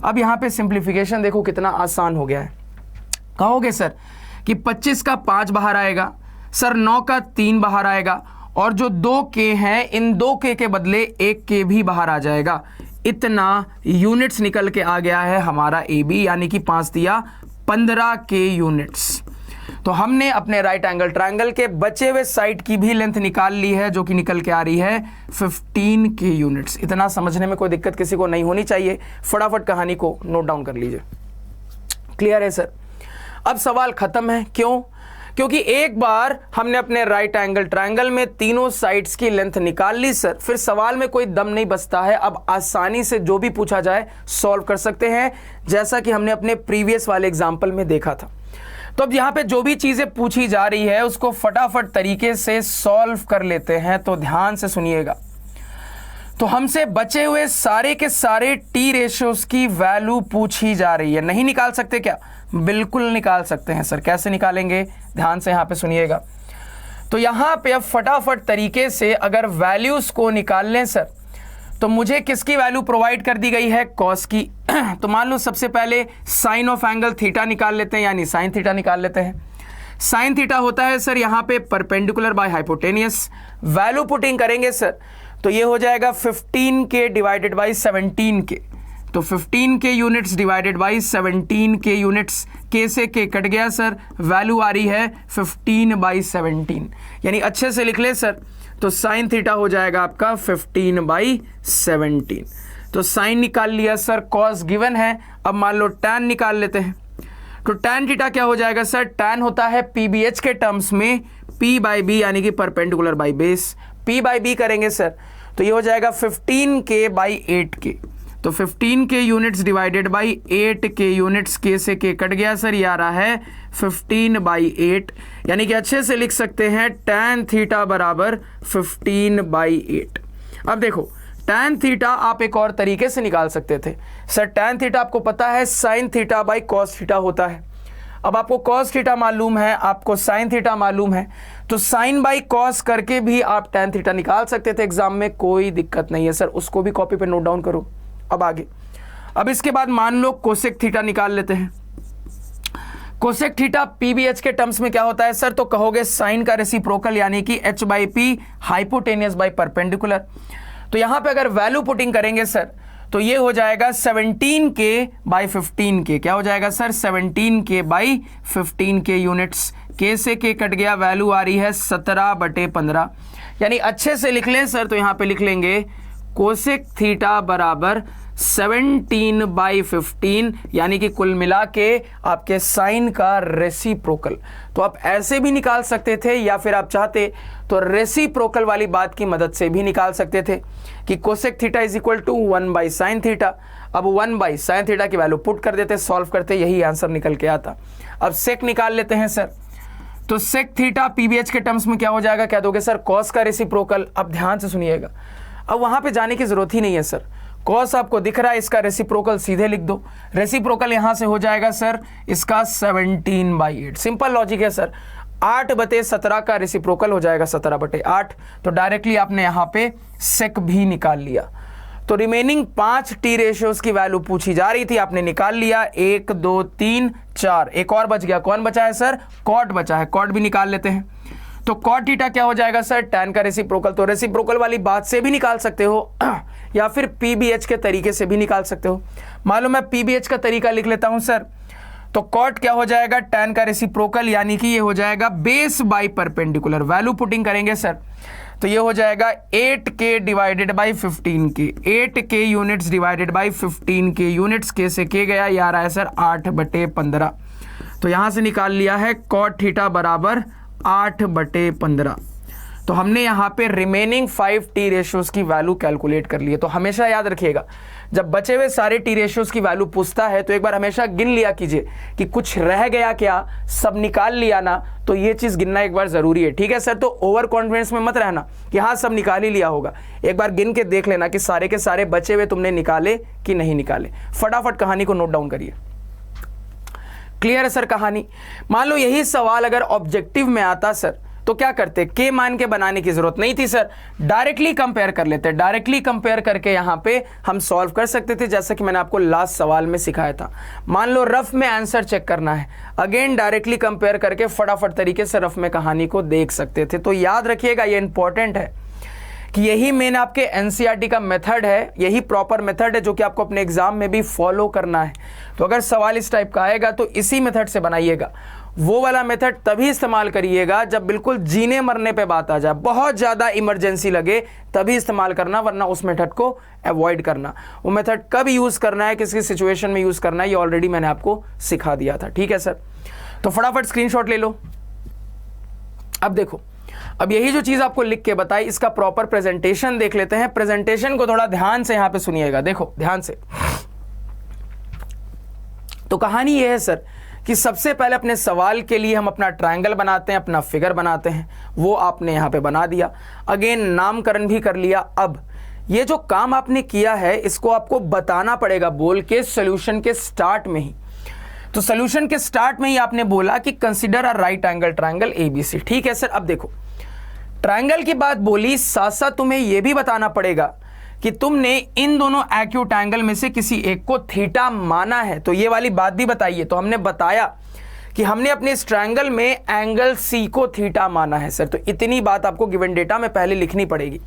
अब यहां पे सिंप्लीफिकेशन देखो कितना आसान हो गया है। कहोगे सर कि 25 का 5 बाहर आएगा सर, 9 का 3 बाहर आएगा और जो 2K हैं इन 2K के बदले 1K भी बाहर आ जाएगा। इतना यूनिट्स निकल के आ गया है हमारा AB, यानी कि 5 दिया 15K यूनिट्स। तो हमने अपने राइट एंगल ट्रायंगल के बचे हुए साइड की भी लेंथ निकाल ली है, जो कि निकल के आ रही है 15 के यूनिट्स। इतना समझने में कोई दिक्कत किसी को नहीं होनी चाहिए, फटाफट कहानी को नोट डाउन कर लीजिए। क्लियर है सर? अब सवाल खत्म है। क्यों? क्योंकि एक बार हमने अपने राइट एंगल ट्रायंगल में तीनों साइड्स की लेंथ निकाल ली सर, फिर सवाल में कोई दम नहीं बचता है। अब आसानी से जो भी पूछा जाए सॉल्व कर सकते हैं, जैसा कि हमने अपने प्रीवियस वाले एग्जाम्पल में देखा था। तो अब यहां पे जो भी चीजें पूछी जा रही है उसको फटाफट तरीके से सॉल्व कर लेते हैं। तो ध्यान से सुनिएगा। तो हमसे बचे हुए सारे के सारे टी रेशियोज की वैल्यू पूछी जा रही है। नहीं निकाल सकते क्या? बिल्कुल निकाल सकते हैं सर। कैसे निकालेंगे? ध्यान से यहां पे सुनिएगा। तो यहां पे अब फटाफट तरीके से अगर वैल्यूज को निकाल लें सर, तो मुझे किसकी वैल्यू प्रोवाइड कर दी गई है? कॉस की। तो मान लो सबसे पहले साइन ऑफ एंगल थीटा निकाल लेते हैं, यानी साइन थीटा निकाल लेते हैं। साइन थीटा होता है सर यहां पे perpendicular by hypotenuse. Value putting करेंगे सर, तो ये हो जाएगा 15 के डिवाइडेड बाई 17 के। तो 15 के यूनिट्स डिवाइडेड बाई 17 के यूनिट्स, के से के कट गया सर, वैल्यू आ रही है 15/17। यानी अच्छे से लिख ले सर, तो साइन थीटा हो जाएगा आपका 15/17। तो साइन निकाल लिया सर, कॉस गिवन है। अब मान लो टैन निकाल लेते हैं। तो टैन थीटा क्या हो जाएगा सर? टैन होता है पीबीएच के टर्म्स में p/b, यानी कि परपेंडिकुलर बाई बेस। p/b करेंगे सर, तो ये हो जाएगा 15k/8 के। तो 15 के यूनिट्स डिवाइडेड बाई 8 के यूनिट्स, के से के कट गया सर, ये आ रहा है 15/8। यानी कि अच्छे से लिख सकते हैं tan थीटा बराबर 15/8। अब देखो tan थीटा आप एक और तरीके से निकाल सकते थे सर। tan थीटा आपको पता है sine theta by cos theta होता है। अब आपको कॉस थीटा मालूम है, आपको साइन थीटा मालूम है, तो साइन बाई कॉस करके भी आप tan थीटा निकाल सकते थे एग्जाम में, कोई दिक्कत नहीं है सर। उसको भी कॉपी पे नोट डाउन करो। अब आगे, अब इसके बाद मान लो कोसेक थीटा निकाल लेते हैं। कोसेक थीटा पीबीएच के टर्म्स में क्या होता है सर? तो कहोगे साइन का रेसिप्रोकल, यानी कि h/p हाइपोटेनियस बाई परपेंडिकुलर। तो यहां पे अगर वैल्यू पुटिंग करेंगे सर, तो ये हो जाएगा 17k/15k। क्या हो जाएगा सर? 17k/15k यूनिट्स, के से के कट गया, वैल्यू आ रही है 17/15। यानी अच्छे से लिख लें सर, तो यहां पे लिख लेंगे कोसेक थीटा बराबर 17/15, यानी कि कुल मिला के आपके साइन का रेसिप्रोकल। तो आप ऐसे भी निकाल सकते थे, या फिर आप चाहते तो रेसिप्रोकल वाली बात की मदद से भी निकाल सकते थे कि cosec theta is equal to 1/साइन थीटा। अब 1/साइन थीटा की वैल्यू पुट कर देते, सॉल्व करते, यही आंसर निकल के आता। अब सेक निकाल लेते हैं सर। तो सेक थीटा पीबीएच के टर्म्स में क्या हो जाएगा? क्या दोगे सर? कॉस का रेसिप्रोकल। अब ध्यान से सुनिएगा, अब वहां पे जाने की जरूरत ही नहीं है सर। कॉस आपको दिख रहा है, इसका रेसिप्रोकल सीधे लिख दो। रेसिप्रोकल यहां से हो जाएगा सर इसका 17/8। सिंपल लॉजिक है सर। 8/17 का रेसिप्रोकल हो जाएगा 17/8। तो डायरेक्टली आपने यहां पे सेक भी निकाल लिया। तो रिमेनिंग 5 टी रेशियोज की वैल्यू पूछी जा रही थी, आपने निकाल लिया। 1 2 3 4, एक और बच गया। कौन बचा है सर? कॉट बचा है। कॉट भी निकाल लेते हैं। तो कॉट थीटा क्या हो जाएगा सर? टैन का रेसिप्रोकल। तो रेसिप्रोकल वाली बात से भी निकाल सकते हो या फिर पीबीएच के तरीके से भी निकाल सकते हो। मान लो मैं पीबीएच का तरीका लिख लेता हूं सर। तो कॉट क्या हो जाएगा? टैन का रेसिप्रोकल, यानी कि ये हो जाएगा base by perpendicular. Value putting करेंगे सर, तो ये हो जाएगा 8k divided by 15k। 8k units divided by 15k units, के से के गया, ये आ रहा है सर 8/15। तो यहां से निकाल लिया है कॉट थीटा बराबर 8/15। तो हमने यहां पे रिमेनिंग 5 टी रेशियोज की वैल्यू कैलकुलेट कर ली है। तो हमेशा याद रखिएगा, जब बचे हुए सारे टी रेशियोज की वैल्यू पूछता है तो एक बार हमेशा गिन लिया कीजिए कि कुछ रह गया क्या, सब निकाल लिया ना। तो ये चीज गिनना एक बार जरूरी है, ठीक है सर। तो ओवर कॉन्फिडेंस में मत रहना कि हाँ सब निकाल ही लिया होगा। एक बार गिन के देख लेना कि सारे के सारे बचे हुए तुमने निकाले कि नहीं निकाले। फटाफट कहानी को नोट डाउन करिए। क्लियर है सर कहानी? मान लो यही सवाल अगर ऑब्जेक्टिव में आता सर, तो क्या करते? के मान के बनाने की जरूरत नहीं थी सर, डायरेक्टली कंपेयर कर लेते। डायरेक्टली कंपेयर करके यहां पे हम सॉल्व कर सकते थे, जैसा कि मैंने आपको लास्ट सवाल में सिखाया था। मान लो रफ में आंसर चेक करना है, अगेन डायरेक्टली कंपेयर करके फटाफट तरीके से रफ में कहानी को देख सकते थे। तो याद रखिएगा, ये इंपॉर्टेंट है कि यही मेन आपके एनसीईआरटी का मेथड है, यही प्रॉपर मेथड है जो कि आपको अपने एग्जाम में भी फॉलो करना है। तो अगर सवाल इस टाइप का आएगा तो इसी मेथड से बनाइएगा। वो वाला मेथड तभी इस्तेमाल करिएगा जब बिल्कुल जीने मरने पे बात आ जाए, बहुत ज़्यादा इमरजेंसी लगे, तभी इस्तेमाल करना, वरना उस मेथड को अवॉइड करना। वो मेथड कब यूज़ करना है, किस किस सिचुएशन में यूज़ करना है, ये ऑलरेडी मैंने आपको सिखा दिया था। ठीक है सर, तो फटाफट स्क्रीनशॉट ले लो। अब देखो, अब यही जो चीज़ आपको लिख के बताई, इसका प्रॉपर प्रेजेंटेशन देख लेते हैं। प्रेजेंटेशन को थोड़ा ध्यान से यहाँ पे सुनिएगा, देखो ध्यान से। तो कहानी यह है सर कि सबसे पहले अपने सवाल के लिए हम अपना ट्रायंगल बनाते हैं, अपना फिगर बनाते हैं, वो आपने यहाँ पे बना दिया। अगेन नामकरण भी कर लिया। अब ये जो काम आपने किया है इसको आपको बताना पड़ेगा बोल के सॉल्यूशन के स्टार्ट में ही। तो सॉल्यूशन के स्टार्ट में ही आपने बोला कि consider a right angle triangle ABC। ठीक है सर, अब देखो ट्रायंगल की बात बोली, साथ साथ तुम्हें यह भी बताना पड़ेगा कि तुमने इन दोनों एक्यूट एंगल में से किसी एक को थीटा माना है। तो ये वाली बात भी बताइए। तो हमने बताया कि हमने अपने इस ट्रायंगल में एंगल C को थीटा माना है सर। तो इतनी बात आपको गिवन डेटा में पहले लिखनी पड़ेगी।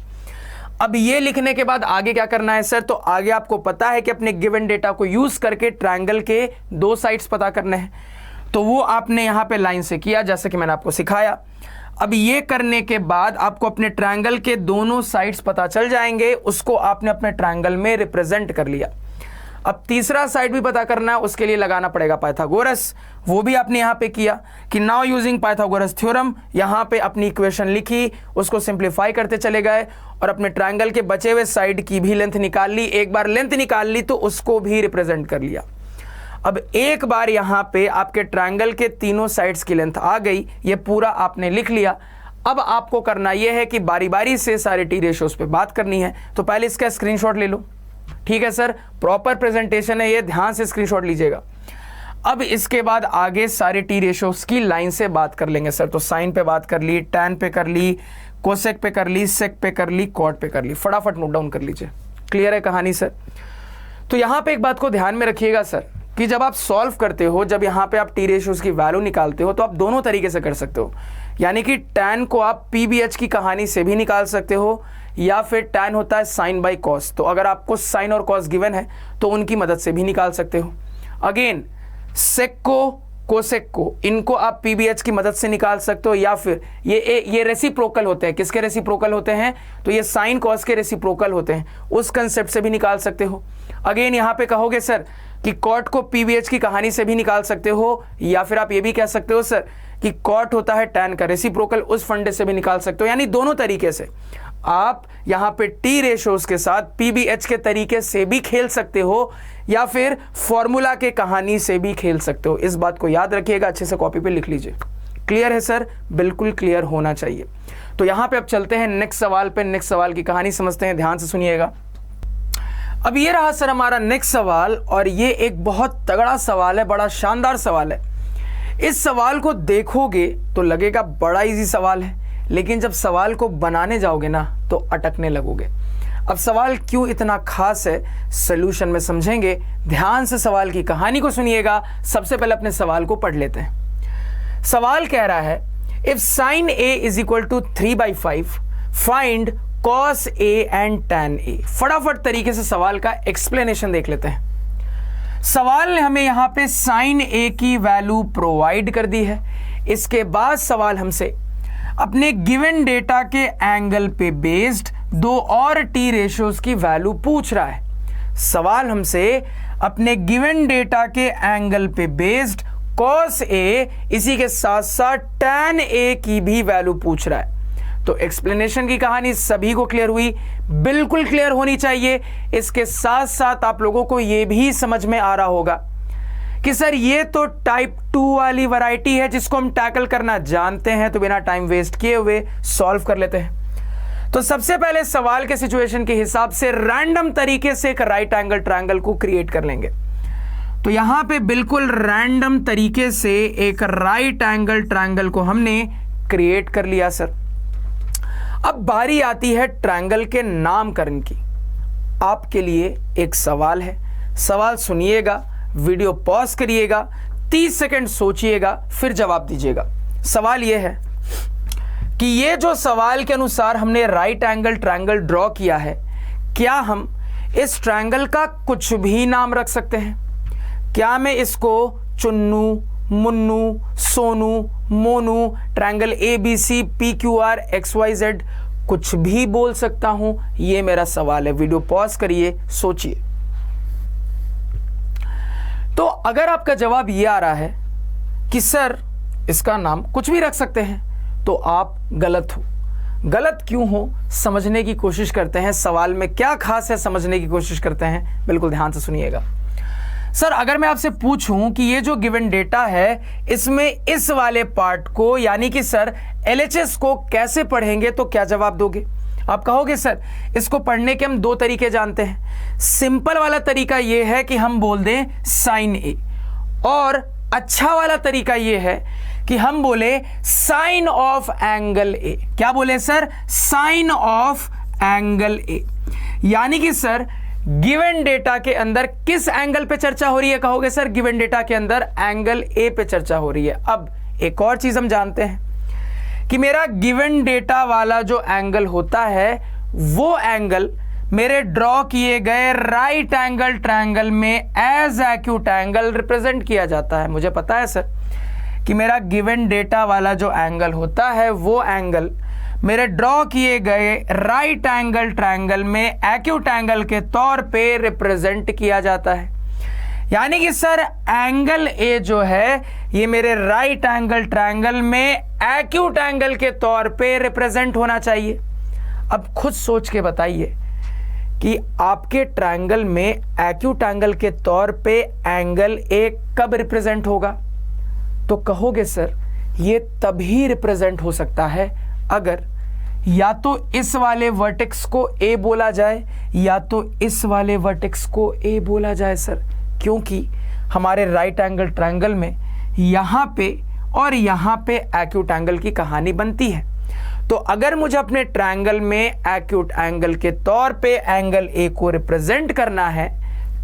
अब ये लिखने के बाद आगे क्या करना है सर, तो आगे आपको पता है कि अपने गिवन डेटा को यूज करके ट्रायंगल के दो साइड्स पता करने हैं। तो वो आपने यहाँ पे लाइन से किया जैसे कि मैंने आपको सिखाया। अब ये करने के बाद आपको अपने ट्रायंगल के दोनों साइड्स पता चल जाएंगे, उसको आपने अपने ट्रायंगल में रिप्रेजेंट कर लिया। अब तीसरा साइड भी पता करना है, उसके लिए लगाना पड़ेगा पाइथागोरस। वो भी आपने यहाँ पे किया कि नाउ यूजिंग पाइथागोरस थ्योरम, यहाँ पे अपनी इक्वेशन लिखी, उसको सिंप्लीफाई करते चले गए और अपने ट्रायंगल के बचे हुए साइड की भी लेंथ निकाल ली। एक बार लेंथ निकाल ली तो उसको भी रिप्रेजेंट कर लिया। अब एक बार यहाँ पे आपके ट्रायंगल के तीनों साइड्स की लेंथ आ गई, ये पूरा आपने लिख लिया। अब आपको करना यह है कि बारी बारी से सारे टी रेशियोज पे बात करनी है। तो पहले इसका स्क्रीनशॉट ले लो। ठीक है सर, प्रॉपर प्रेजेंटेशन है ये, ध्यान से स्क्रीनशॉट लीजिएगा। अब इसके बाद आगे सारे टी रेशियोज की लाइन से बात कर लेंगे सर। तो साइन पे बात कर ली, टैन पे कर ली, कोसेक पे कर ली, सेक पे कर ली, कॉट पे कर ली। फटाफट नोट डाउन कर लीजिए। क्लियर है कहानी सर? तो यहाँ पे एक बात को ध्यान में रखिएगा सर कि जब आप सॉल्व करते हो, जब यहाँ पे आप टी रेशियोज की वैल्यू निकालते हो, तो आप दोनों तरीके से कर सकते हो। यानी कि टैन को आप PBH की कहानी से भी निकाल सकते हो, या फिर टैन होता है साइन बाई कॉस। तो अगर आपको साइन और कॉस गिवन है तो उनकी मदद से भी निकाल सकते हो। अगेन सेक को, कोसेक को, इनको आप PBH की मदद से निकाल सकते हो, या फिर ये रेसिप्रोकल होते हैं। किसके रेसिप्रोकल होते हैं? तो ये साइन कॉस के रेसिप्रोकल होते हैं, उस कंसेप्ट से भी निकाल सकते हो। अगेन यहाँ पे कहोगे सर कि कॉट को PBH की कहानी से भी निकाल सकते हो, या फिर आप ये भी कह सकते हो सर कि कॉट होता है टैन का रेसिप्रोकल, उस फंडे से भी निकाल सकते हो। यानी दोनों तरीके से आप यहाँ पे टी रेशियोज के साथ PBH के तरीके से भी खेल सकते हो, या फिर फॉर्मूला के कहानी से भी खेल सकते हो। इस बात को याद रखिएगा, अच्छे से कॉपी पे लिख लीजिए। क्लियर है सर? बिल्कुल क्लियर होना चाहिए। तो यहाँ पे अब चलते हैं नेक्स्ट सवाल पे। नेक्स्ट सवाल की कहानी समझते हैं, ध्यान से सुनिएगा। अब ये रहा सर हमारा नेक्स्ट सवाल, और ये एक बहुत तगड़ा सवाल है, बड़ा शानदार सवाल है। इस सवाल को देखोगे तो लगेगा बड़ा इजी सवाल है, लेकिन जब सवाल को बनाने जाओगे ना तो अटकने लगोगे। अब सवाल क्यों इतना खास है, सॉल्यूशन में समझेंगे। ध्यान से सवाल की कहानी को सुनिएगा। सबसे पहले अपने सवाल को पढ़ लेते हैं। सवाल कह रहा है if sin A is equal to 3/5 find cos A and tan A। फटाफट तरीके से सवाल का एक्सप्लेनेशन देख लेते हैं। सवाल ने हमें यहां पे sin A की वैल्यू प्रोवाइड कर दी है। इसके बाद सवाल हमसे अपने गिवन डेटा के एंगल पे बेस्ड दो और टी रेशियोज की वैल्यू पूछ रहा है। सवाल हमसे अपने गिवन डेटा के एंगल पे बेस्ड cos A, इसी के साथ साथ tan A की भी वैल्यू पूछ रहा है। तो एक्सप्लेनेशन की कहानी सभी को क्लियर हुई, बिल्कुल क्लियर होनी चाहिए। इसके साथ साथ आप लोगों को यह भी समझ में आ रहा होगा कि सर ये तो टाइप 2 वाली वैरायटी है जिसको हम टैकल करना जानते हैं। तो बिना टाइम वेस्ट किए हुए सॉल्व कर लेते हैं। तो सबसे पहले सवाल के सिचुएशन के हिसाब से रैंडम तरीके से एक राइट एंगल ट्रायंगल को क्रिएट कर लेंगे। तो यहां पे बिल्कुल रैंडम तरीके से एक राइट एंगल ट्रायंगल को हमने क्रिएट कर लिया सर। अब बारी आती है ट्रायंगल के नामकरण की। आपके लिए एक सवाल है, सवाल सुनिएगा, वीडियो पॉज करिएगा, 30 सेकंड सोचिएगा, फिर जवाब दीजिएगा। सवाल यह है कि ये जो सवाल के अनुसार हमने राइट एंगल ट्रायंगल ड्रॉ किया है, क्या हम इस ट्रायंगल का कुछ भी नाम रख सकते हैं? क्या मैं इसको Chunnu, Munnu, Sonu, Monu, triangle ABC, PQR, XYZ, कुछ भी बोल सकता हूं। ये मेरा सवाल है। वीडियो पॉज करिए, सोचिए। तो अगर आपका जवाब ये आ रहा है कि सर इसका नाम कुछ भी रख सकते हैं, तो आप गलत हो। गलत क्यों हो, समझने की कोशिश करते हैं। सवाल में क्या खास है, समझने की कोशिश करते हैं। बिल्कुल ध्यान से सुनिएगा। सर अगर मैं आपसे पूछूं कि ये जो गिवन डेटा है, इसमें इस वाले पार्ट को यानी कि सर LHS को कैसे पढ़ेंगे, तो क्या जवाब दोगे? आप कहोगे सर इसको पढ़ने के हम दो तरीके जानते हैं। सिंपल वाला तरीका ये है कि हम बोल दें साइन ए, और अच्छा वाला तरीका ये है कि हम बोले साइन ऑफ एंगल ए। क्या बोले sir? Sine of angle A. यानी कि सर गिवन डेटा के अंदर किस एंगल पे चर्चा हो रही है? कहोगे सर गिवन डेटा के अंदर एंगल ए पे चर्चा हो रही है। अब एक और चीज हम जानते हैं कि मेरा गिवन डेटा वाला जो एंगल होता है, वो एंगल मेरे ड्रॉ किए गए राइट एंगल ट्रायंगल में एज एक्यूट एंगल रिप्रेजेंट किया जाता है। मुझे पता है सर कि मेरा गिवन डेटा वाला जो एंगल होता है, वो एंगल मेरे ड्रॉ किए गए राइट एंगल ट्रायंगल में एक्यूट एंगल के तौर पे रिप्रेजेंट किया जाता है। यानी कि सर एंगल ए जो है, ये मेरे राइट एंगल ट्रायंगल में एक्यूट एंगल के तौर पे रिप्रेजेंट होना चाहिए। अब खुद सोच के बताइए कि आपके ट्रायंगल में एक्यूट एंगल के तौर पे एंगल ए कब रिप्रेजेंट होगा? तो कहोगे सर ये तभी रिप्रेजेंट हो सकता है अगर या तो इस वाले वर्टेक्स को ए बोला जाए, या तो इस वाले वर्टेक्स को ए बोला जाए सर। क्योंकि हमारे राइट एंगल ट्रायंगल में यहाँ पे और यहाँ पे एक्यूट एंगल की कहानी बनती है। तो अगर मुझे अपने ट्रायंगल में एक्यूट एंगल के तौर पे एंगल ए को रिप्रेजेंट करना है,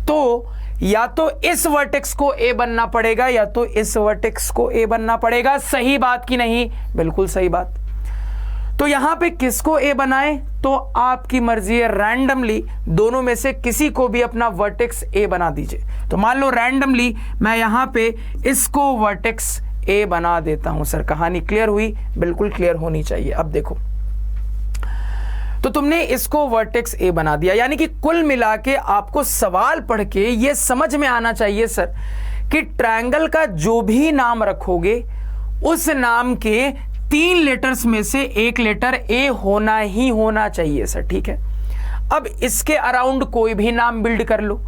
तो या तो इस वर्टेक्स को ए बनना पड़ेगा, या तो इस वर्टेक्स को ए बनना पड़ेगा। सही बात की नहीं? बिल्कुल सही बात। तो यहां पे किसको ए बनाएं? तो आपकी मर्जी है, रैंडमली दोनों में से किसी को भी अपना वर्टेक्स ए बना दीजिए। तो मान लो रैंडमली मैं यहां पे इसको वर्टेक्स ए बना देता हूं। सर कहानी क्लियर हुई? बिल्कुल क्लियर होनी चाहिए। अब देखो, तो तुमने इसको वर्टेक्स ए बना दिया, यानी कि कुल मिला के आपको सवाल पढ़ के ये समझ में आना चाहिए सर कि ट्रायंगल का जो भी नाम रखोगे, उस नाम के 3 लेटर्स में से एक लेटर ए होना ही होना चाहिए सर। ठीक है। अब इसके अराउंड कोई भी नाम बिल्ड कर लो।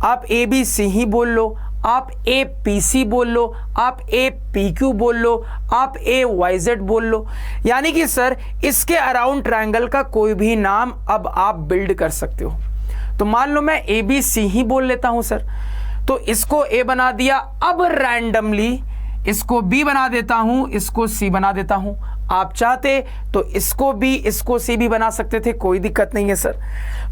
आप ABC ही बोल लो, आप APC बोल लो, आप APQ बोल लो, आप AYZ बोल लो। यानी कि सर इसके अराउंड ट्रायंगल का कोई भी नाम अब आप बिल्ड कर सकते हो। तो मान लो मैं ABC ही बोल लेता हूं सर, तो इसको A बना दिया। अब रैंडमली इसको B बना देता हूं, इसको C बना देता हूं। आप चाहते तो इसको B, इसको C भी बना सकते थे, कोई दिक्कत नहीं है सर।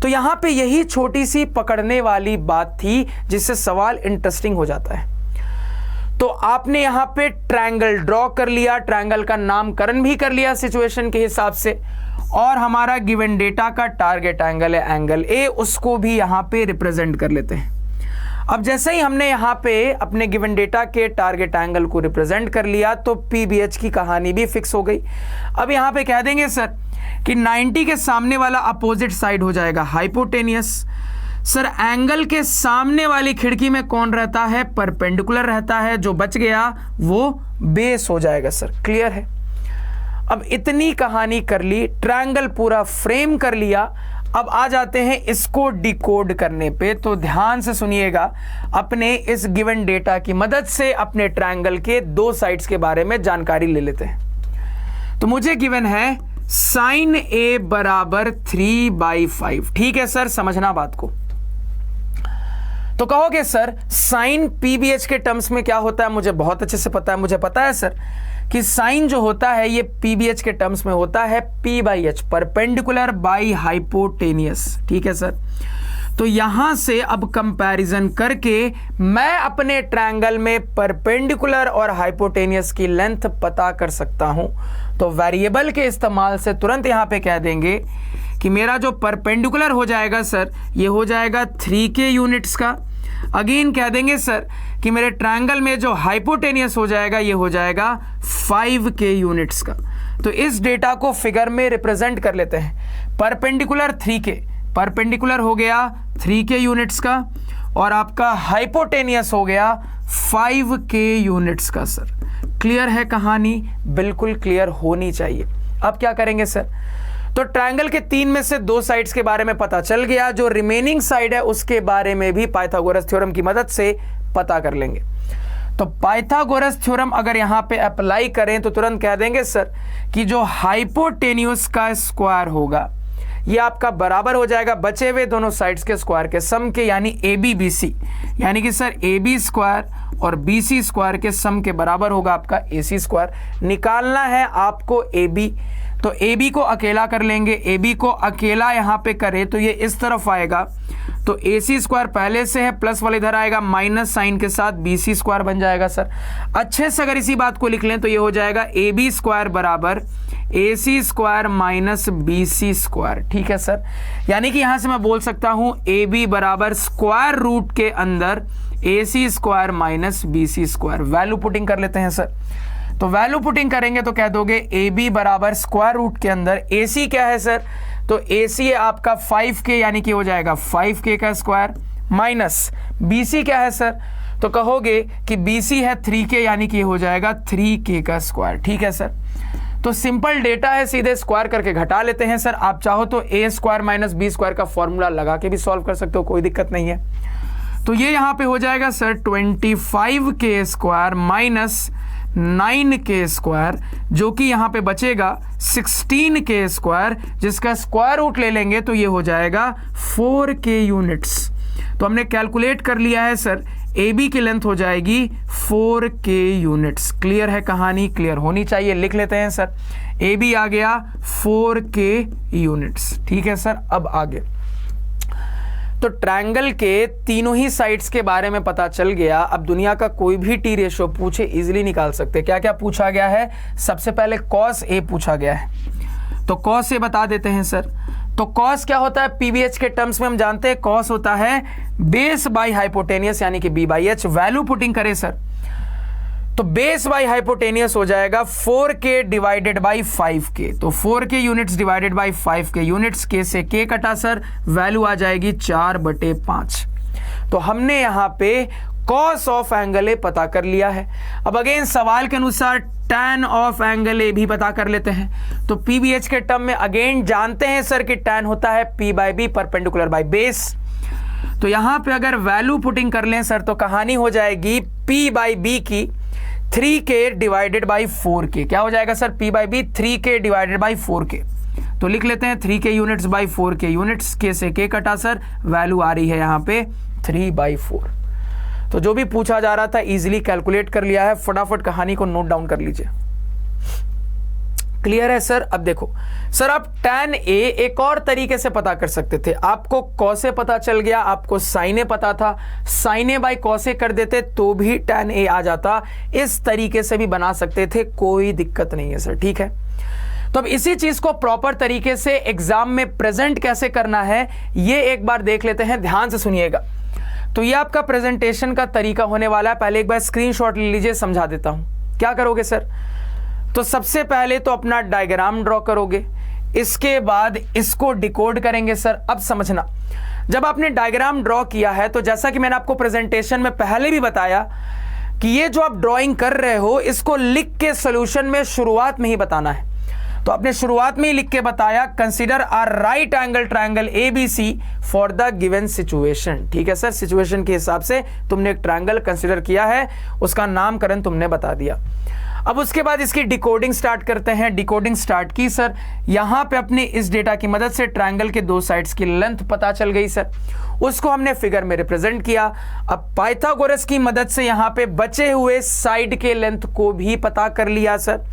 तो यहां पे यही छोटी सी पकड़ने वाली बात थी जिससे सवाल इंटरेस्टिंग हो जाता है। तो आपने यहां पे ट्रायंगल ड्रॉ कर लिया, ट्रायंगल का नामकरण भी कर लिया सिचुएशन के हिसाब से, और हमारा गिवन डेटा का टारगेट एंगल है एंगल ए, उसको भी यहां पे रिप्रेजेंट कर लेते हैं। अब जैसे ही हमने यहाँ पे अपने गिवन डेटा के टारगेट एंगल को रिप्रेजेंट कर लिया, तो PBH की कहानी भी फिक्स हो गई। अब यहाँ पे कह देंगे सर कि 90 के सामने वाला अपोजिट साइड हो जाएगा हाइपोटेनियस। सर एंगल के सामने वाली खिड़की में कौन रहता है? परपेंडिकुलर रहता है। जो बच गया वो बेस हो जाएगा सर। क्लियर है? अब इतनी कहानी कर ली, ट्रायंगल पूरा फ्रेम कर लिया। अब आ जाते हैं इसको डिकोड करने पे। तो ध्यान से सुनिएगा, अपने इस गिवन डेटा की मदद से अपने ट्रायंगल के 2 साइड्स के बारे में जानकारी ले लेते हैं। तो मुझे गिवन है साइन ए बराबर 3/5। ठीक है सर, समझना बात को। तो कहोगे सर साइन PBH के टर्म्स में क्या होता है? मुझे बहुत अच्छे से पता है। मुझे पता है सर कि साइन जो होता है ये PBH के टर्म्स में होता है P/H, परपेंडिकुलर बाई हाइपोटेनियस। ठीक है सर। तो यहां से अब कंपैरिजन करके मैं अपने ट्रायंगल में परपेंडिकुलर और हाइपोटेनियस की लेंथ पता कर सकता हूं। तो वेरिएबल के इस्तेमाल से तुरंत यहां पे कह देंगे कि मेरा जो परपेंडिकुलर हो जाएगा सर, ये हो जाएगा 3K यूनिट्स का। अगेन कह देंगे सर कि मेरे ट्रायंगल में जो हाइपोटेनियस हो जाएगा ये हो जाएगा 5k यूनिट्स का। तो इस डेटा को फिगर में रिप्रेजेंट कर लेते हैं। परपेंडिकुलर 3k, परपेंडिकुलर हो गया 3k यूनिट्स का और आपका हाइपोटेनियस हो गया 5k यूनिट्स का। सर क्लियर है कहानी? बिल्कुल क्लियर होनी चाहिए। अब क्या करेंगे सर? तो ट्रायंगल के 3 में से 2 साइड्स के बारे में पता चल गया, जो रिमेनिंग साइड है उसके बारे में भी पाइथागोरस थ्योरम की मदद से पता कर लेंगे। तो पाइथागोरस थ्योरम अगर यहां पे अप्लाई करें तो तुरंत कह देंगे सर कि जो हाइपोटेन्यूस का स्क्वायर होगा ये आपका बराबर हो जाएगा बचे हुए दोनों साइड्स के स्क्वायर के सम के, यानी AB BC, यानी कि सर AB स्क्वायर और BC स्क्वायर के सम के बराबर होगा आपका AC स्क्वायर। निकालना है आपको AB, तो AB को अकेला कर लेंगे। AB को अकेला यहां पे करें तो ये इस तरफ आएगा, तो AC स्क्वायर पहले से है, प्लस वाले इधर आएगा, माइनस साइन के साथ BC स्क्वायर बन जाएगा। सर अच्छे से अगर इसी बात को लिख लें तो ये हो जाएगा AB स्क्वायर बराबर AC square minus BC square. ठीक है सर, यानी कि यहां से मैं बोल सकता हूं AB बराबर स्क्वायर रूट के अंदर AC square minus BC square. Value putting कर लेते हैं सर। तो वैल्यू पुटिंग करेंगे तो कह दोगे AB बराबर स्क्वायर रूट के अंदर AC क्या है सर? तो AC है आपका 5k, यानी कि हो जाएगा 5k का स्क्वायर, माइनस BC क्या है सर? तो कहोगे कि BC है 3k, यानी कि हो जाएगा 3k का स्क्वायर। ठीक है सर, तो सिंपल डेटा है, सीधे स्क्वायर करके घटा लेते हैं सर। आप चाहो तो a square minus b square का फॉर्मूला लगा के भी सॉल्व कर सकते हो, कोई दिक्कत नहीं है। तो ये यहां पे हो जाएगा sir 25k square minus 9k square, जो कि यहां पे बचेगा 16k स्क्वायर, जिसका स्क्वायर रूट ले लेंगे तो ये हो जाएगा 4k यूनिट्स। तो हमने कैलकुलेट कर लिया है सर, AB की लेंथ हो जाएगी 4k यूनिट्स। क्लियर है कहानी? क्लियर होनी चाहिए। लिख लेते हैं सर, AB आ गया 4k यूनिट्स। ठीक है सर, अब आगे तो ट्रायंगल के तीनों ही साइड्स के बारे में पता चल गया। अब दुनिया का कोई भी टी रेशो पूछे इजीली निकाल सकते। क्या क्या पूछा गया है? सबसे पहले cos A पूछा गया है, तो cos A बता देते हैं सर। तो cos क्या होता है? PBH के टर्म्स में हम जानते हैं cos होता है बेस बाई हाइपोटेनियस, यानी कि B/H। वैल्यू पुटिंग करें सर तो बेस बाई हाइपोटेनियस हो जाएगा 4k डिवाइडेड बाई 5k। तो 4k units divided by 5k units, k से k कटा सर, वैल्यू आ जाएगी 4/5। तो हमने यहां पे cos ऑफ एंगल ए पता कर लिया है। अब अगेन सवाल के अनुसार tan ऑफ एंगल ए भी पता कर लेते हैं। तो PBH के टर्म में अगेन जानते हैं सर कि tan होता है P/B परपेंडिकुलर बाई बेस। तो यहां पे अगर वैल्यू पुटिंग कर लें सर तो कहानी हो जाएगी P/B की 3k डिवाइडेड बाई 4k। क्या हो जाएगा sir? P/B 3k divided by 4k। तो लिख लेते हैं 3k units by 4k units, k से k कटा सर, वैल्यू आ रही है यहाँ पे 3/4। तो जो भी पूछा जा रहा था इजीली कैलकुलेट कर लिया है। फटाफट कहानी को नोट डाउन कर लीजिए। क्लियर है सर? अब देखो सर, आप tan A एक और तरीके से पता कर सकते थे। आपको cos A पता चल गया, आपको sin A पता था, sin A by cos A कर देते तो भी tan A आ जाता। इस तरीके से भी बना सकते थे, कोई दिक्कत नहीं है सर। ठीक है, तो अब इसी चीज को प्रॉपर तरीके से एग्जाम में प्रेजेंट कैसे करना है ये एक बार देख लेते हैं। ध्यान से सुनिएगा। तो ये आपका प्रेजेंटेशन का तरीका होने वाला है। पहले एक बार स्क्रीनशॉट ले लीजिए, समझा देता हूं। क्या करोगे सर? तो सबसे पहले तो अपना डायग्राम ड्रॉ करोगे, इसके बाद इसको डिकोड करेंगे सर। अब समझना, जब आपने डायग्राम ड्रॉ किया है तो जैसा कि मैंने आपको प्रेजेंटेशन में पहले भी बताया कि ये जो आप ड्राइंग कर रहे हो इसको लिख के सॉल्यूशन में शुरुआत में ही बताना है। तो आपने शुरुआत में ही लिख के बताया, consider a right angle triangle ABC for the given situation. ठीक है सर, सिचुएशन के हिसाब से तुमने एक ट्रायंगल कंसीडर किया है, उसका नामकरण तुमने बता दिया। अब उसके बाद इसकी डिकोडिंग स्टार्ट करते हैं। डिकोडिंग स्टार्ट की सर, यहां पे अपने इस डेटा की मदद से ट्रायंगल के 2 साइड्स की लेंथ पता चल गई सर, उसको हमने फिगर में रिप्रेजेंट किया। अब पाइथागोरस की मदद से यहां पे बचे हुए साइड के लेंथ को भी पता कर लिया सर।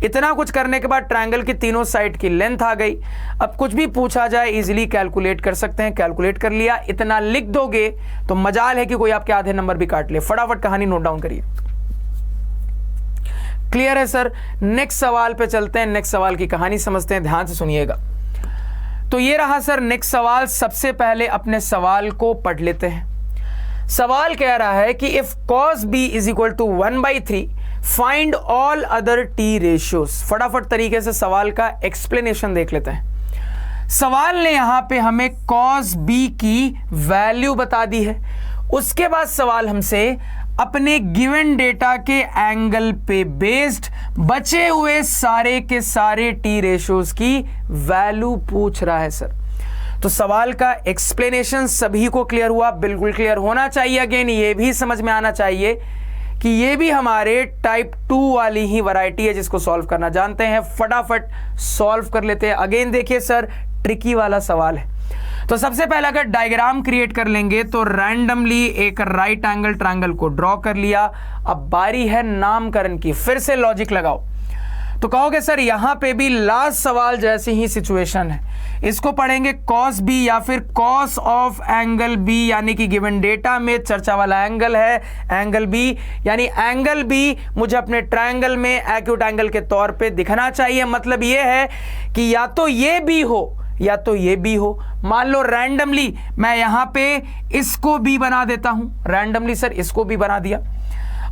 इतना कुछ करने के बाद ट्रायंगल की तीनों साइड की लेंथ आ गई। अब कुछ भी पूछा जाए इजीली कैलकुलेट कर सकते हैं। कैलकुलेट कर लिया, इतना लिख दोगे तो मजाल है कि कोई आपके आधे नंबर भी काट ले। फटाफट कहानी नोट डाउन करिए। क्लियर है सर? नेक्स्ट सवाल पे चलते हैं। नेक्स्ट सवाल की कहानी समझते हैं, ध्यान से सुनिएगा। तो ये रहा सर नेक्स्ट सवाल। सबसे पहले अपने सवाल को पढ़ लेते हैं। सवाल कह रहा है कि if cos b is equal to 1/3 find all other T ratios. फटाफट तरीके से सवाल का एक्सप्लेनेशन देख लेते हैं। सवाल ने यहां पे हमें cos b की वैल्यू बता दी है। उसके बाद सवाल हमसे अपने गिवन डेटा के एंगल पे बेस्ड बचे हुए सारे के सारे टी रेशियोज की वैल्यू पूछ रहा है सर। तो सवाल का एक्सप्लेनेशन सभी को क्लियर हुआ? बिल्कुल क्लियर होना चाहिए। अगेन ये भी समझ में आना चाहिए कि ये भी हमारे टाइप 2 वाली ही वैरायटी है जिसको सॉल्व करना जानते हैं। फटाफट सॉल्व कर लेते हैं। अगेन देखिए सर, ट्रिकी वाला सवाल है। तो सबसे पहले अगर डायग्राम क्रिएट कर लेंगे तो रैंडमली एक राइट एंगल ट्रायंगल को ड्रॉ कर लिया। अब बारी है नामकरण की। फिर से लॉजिक लगाओ। तो कहोगे सर यहां पे भी लास्ट सवाल जैसी ही सिचुएशन है, इसको पढ़ेंगे cos b या फिर cos ऑफ एंगल b, यानी कि गिवन डेटा में चर्चा वाला एंगल है एंगल b, यानी एंगल b मुझे अपने ट्रायंगल में एक्यूट एंगल के तौर पे दिखना चाहिए। मतलब ये है कि या तो ये b हो या तो ये b हो। मान लो रैंडमली मैं यहां पे इसको b बना देता हूं, रैंडमली सर इसको b बना दिया।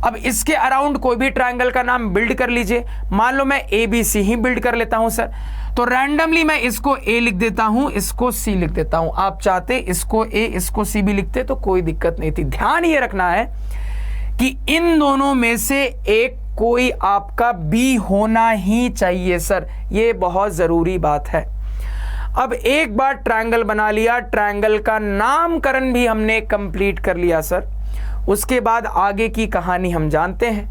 अब इसके अराउंड कोई भी ट्रायंगल का नाम बिल्ड कर लीजिए। मान लो मैं ABC ही बिल्ड कर लेता हूं सर। तो रैंडमली मैं इसको A लिख देता हूं, इसको C लिख देता हूं। आप चाहते इसको A इसको C भी लिखते तो कोई दिक्कत नहीं थी। ध्यान ये रखना है कि इन दोनों में से एक कोई आपका B होना ही चाहिए सर, ये बहुत जरूरी बात है। अब एक बार ट्रायंगल बना लिया, ट्रायंगल का नामकरण भी हमने कंप्लीट कर लिया सर। उसके बाद आगे की कहानी हम जानते हैं।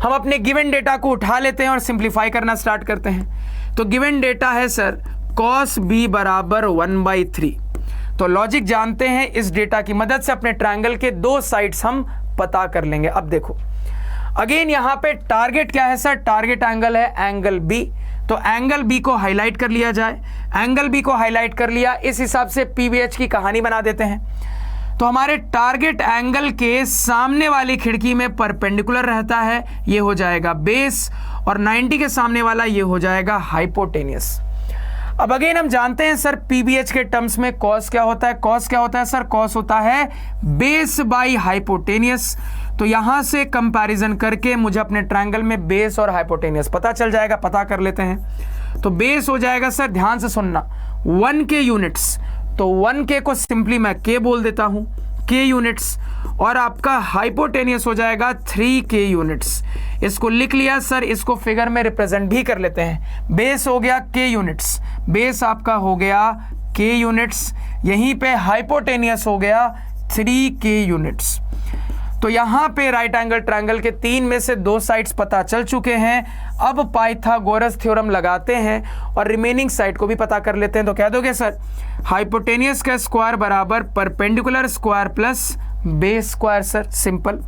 हम अपने गिवन डेटा को उठा लेते हैं और सिंप्लीफाई करना स्टार्ट करते हैं। तो गिवन डेटा है सर cos b बराबर 1/3। तो लॉजिक जानते हैं, इस डेटा की मदद से अपने ट्रायंगल के दो साइड्स हम पता कर लेंगे। अब देखो अगेन यहां पे टारगेट क्या है सर? टारगेट एंगल है एंगल b। तो एंगल b को हाईलाइट कर लिया जाए। एंगल b को हाईलाइट कर लिया, इस हिसाब से PBH की कहानी बना देते हैं। तो हमारे टारगेट एंगल के सामने वाली खिड़की में परपेंडिकुलर रहता है, ये हो जाएगा बेस, और 90 के सामने वाला ये हो जाएगा हाइपोटेनियस। अब अगेन हम जानते हैं सर PBH के टर्म्स में cos क्या होता है? cos क्या होता है सर? cos होता है बेस बाई हाइपोटेनियस। तो यहां से कंपैरिजन करके मुझे अपने ट्रायंगल में बेस और हाइपोटेनियस पता चल जाएगा। पता कर लेते हैं। तो बेस हो जाएगा सर, ध्यान से सुनना, 1k यूनिट्स। तो 1k को सिंपली मैं k बोल देता हूं, k यूनिट्स। और आपका हाइपोटेनियस हो जाएगा 3k यूनिट्स। इसको लिख लिया सर, इसको फिगर में रिप्रेजेंट भी कर लेते हैं। बेस हो गया k यूनिट्स, बेस आपका हो गया k यूनिट्स, यहीं पे हाइपोटेनियस हो गया 3k यूनिट्स। तो यहां पे राइट एंगल ट्रायंगल के 3 में से 2 साइड्स पता चल चुके हैं। अब पाइथागोरस थ्योरम लगाते हैं और रिमेनिंग साइड को भी पता कर लेते हैं। तो कह दोगे सर हाइपोटेनियस का स्क्वायर बराबर perpendicular square plus base square sir, simple.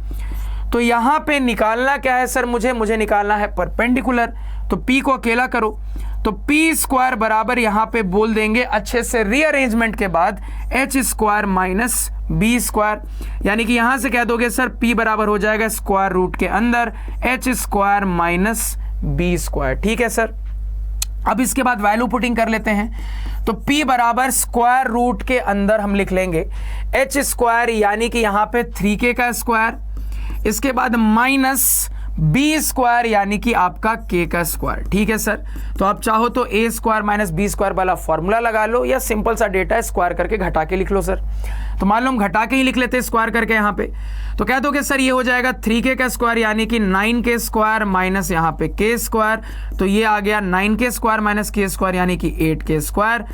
तो यहां पे निकालना क्या है सर? मुझे निकालना है परपेंडिकुलर। तो P को अकेला करो, तो P स्क्वायर बराबर यहां पे बोल देंगे अच्छे से रीअरेंजमेंट के बाद H square minus B square, यानी कि यहां से कह दोगे सर P बराबर हो जाएगा स्क्वायर रूट के अंदर H square minus B square. ठीक है सर। अब इसके बाद वैल्यू पुटिंग कर लेते हैं। तो P बराबर स्क्वायर रूट के अंदर हम लिख लेंगे H स्क्वायर, यानी कि यहां पे 3k का स्क्वायर, इसके बाद माइनस B स्क्वायर यानी कि आपका k का स्क्वायर। ठीक है सर। तो आप चाहो तो A square minus B square वाला फॉर्मूला लगा लो, या सिंपल सा डेटा स्क्वायर करके घटा के लिख लो सर। तो मान लो हम घटा के ही लिख लेते हैं स्क्वायर करके यहाँ पे। तो कह दोगे सर ये हो जाएगा 3k का स्क्वायर यानी कि 9k स्क्वायर माइनस यहाँ पे k स्क्वायर। तो ये आ गया 9k square minus k square यानी कि 8k स्क्वायर।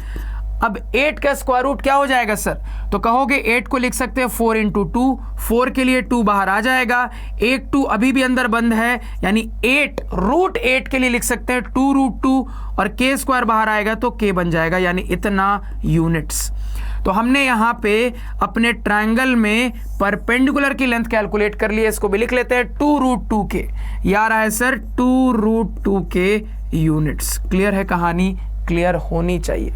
अब 8 का स्क्वायर रूट क्या हो जाएगा सर? तो कहोगे 8 को लिख सकते हैं 4 इंटू 2, 4 के लिए 2 बाहर आ जाएगा, एक 2 अभी भी अंदर बंद है, यानी 8 रूट 8 के लिए लिख सकते हैं 2 रूट 2, और k स्क्वायर बाहर आएगा तो k बन जाएगा, यानी इतना यूनिट्स। तो हमने यहाँ पे अपने ट्रायंगल में परपेंडिकुलर की लेंथ कैलकुलेट कर लिया, इसको भी लिख लेते हैं 2 रूट 2k। ये आ रहा है sir 2 root 2k units. Clear है कहानी? क्लियर होनी चाहिए।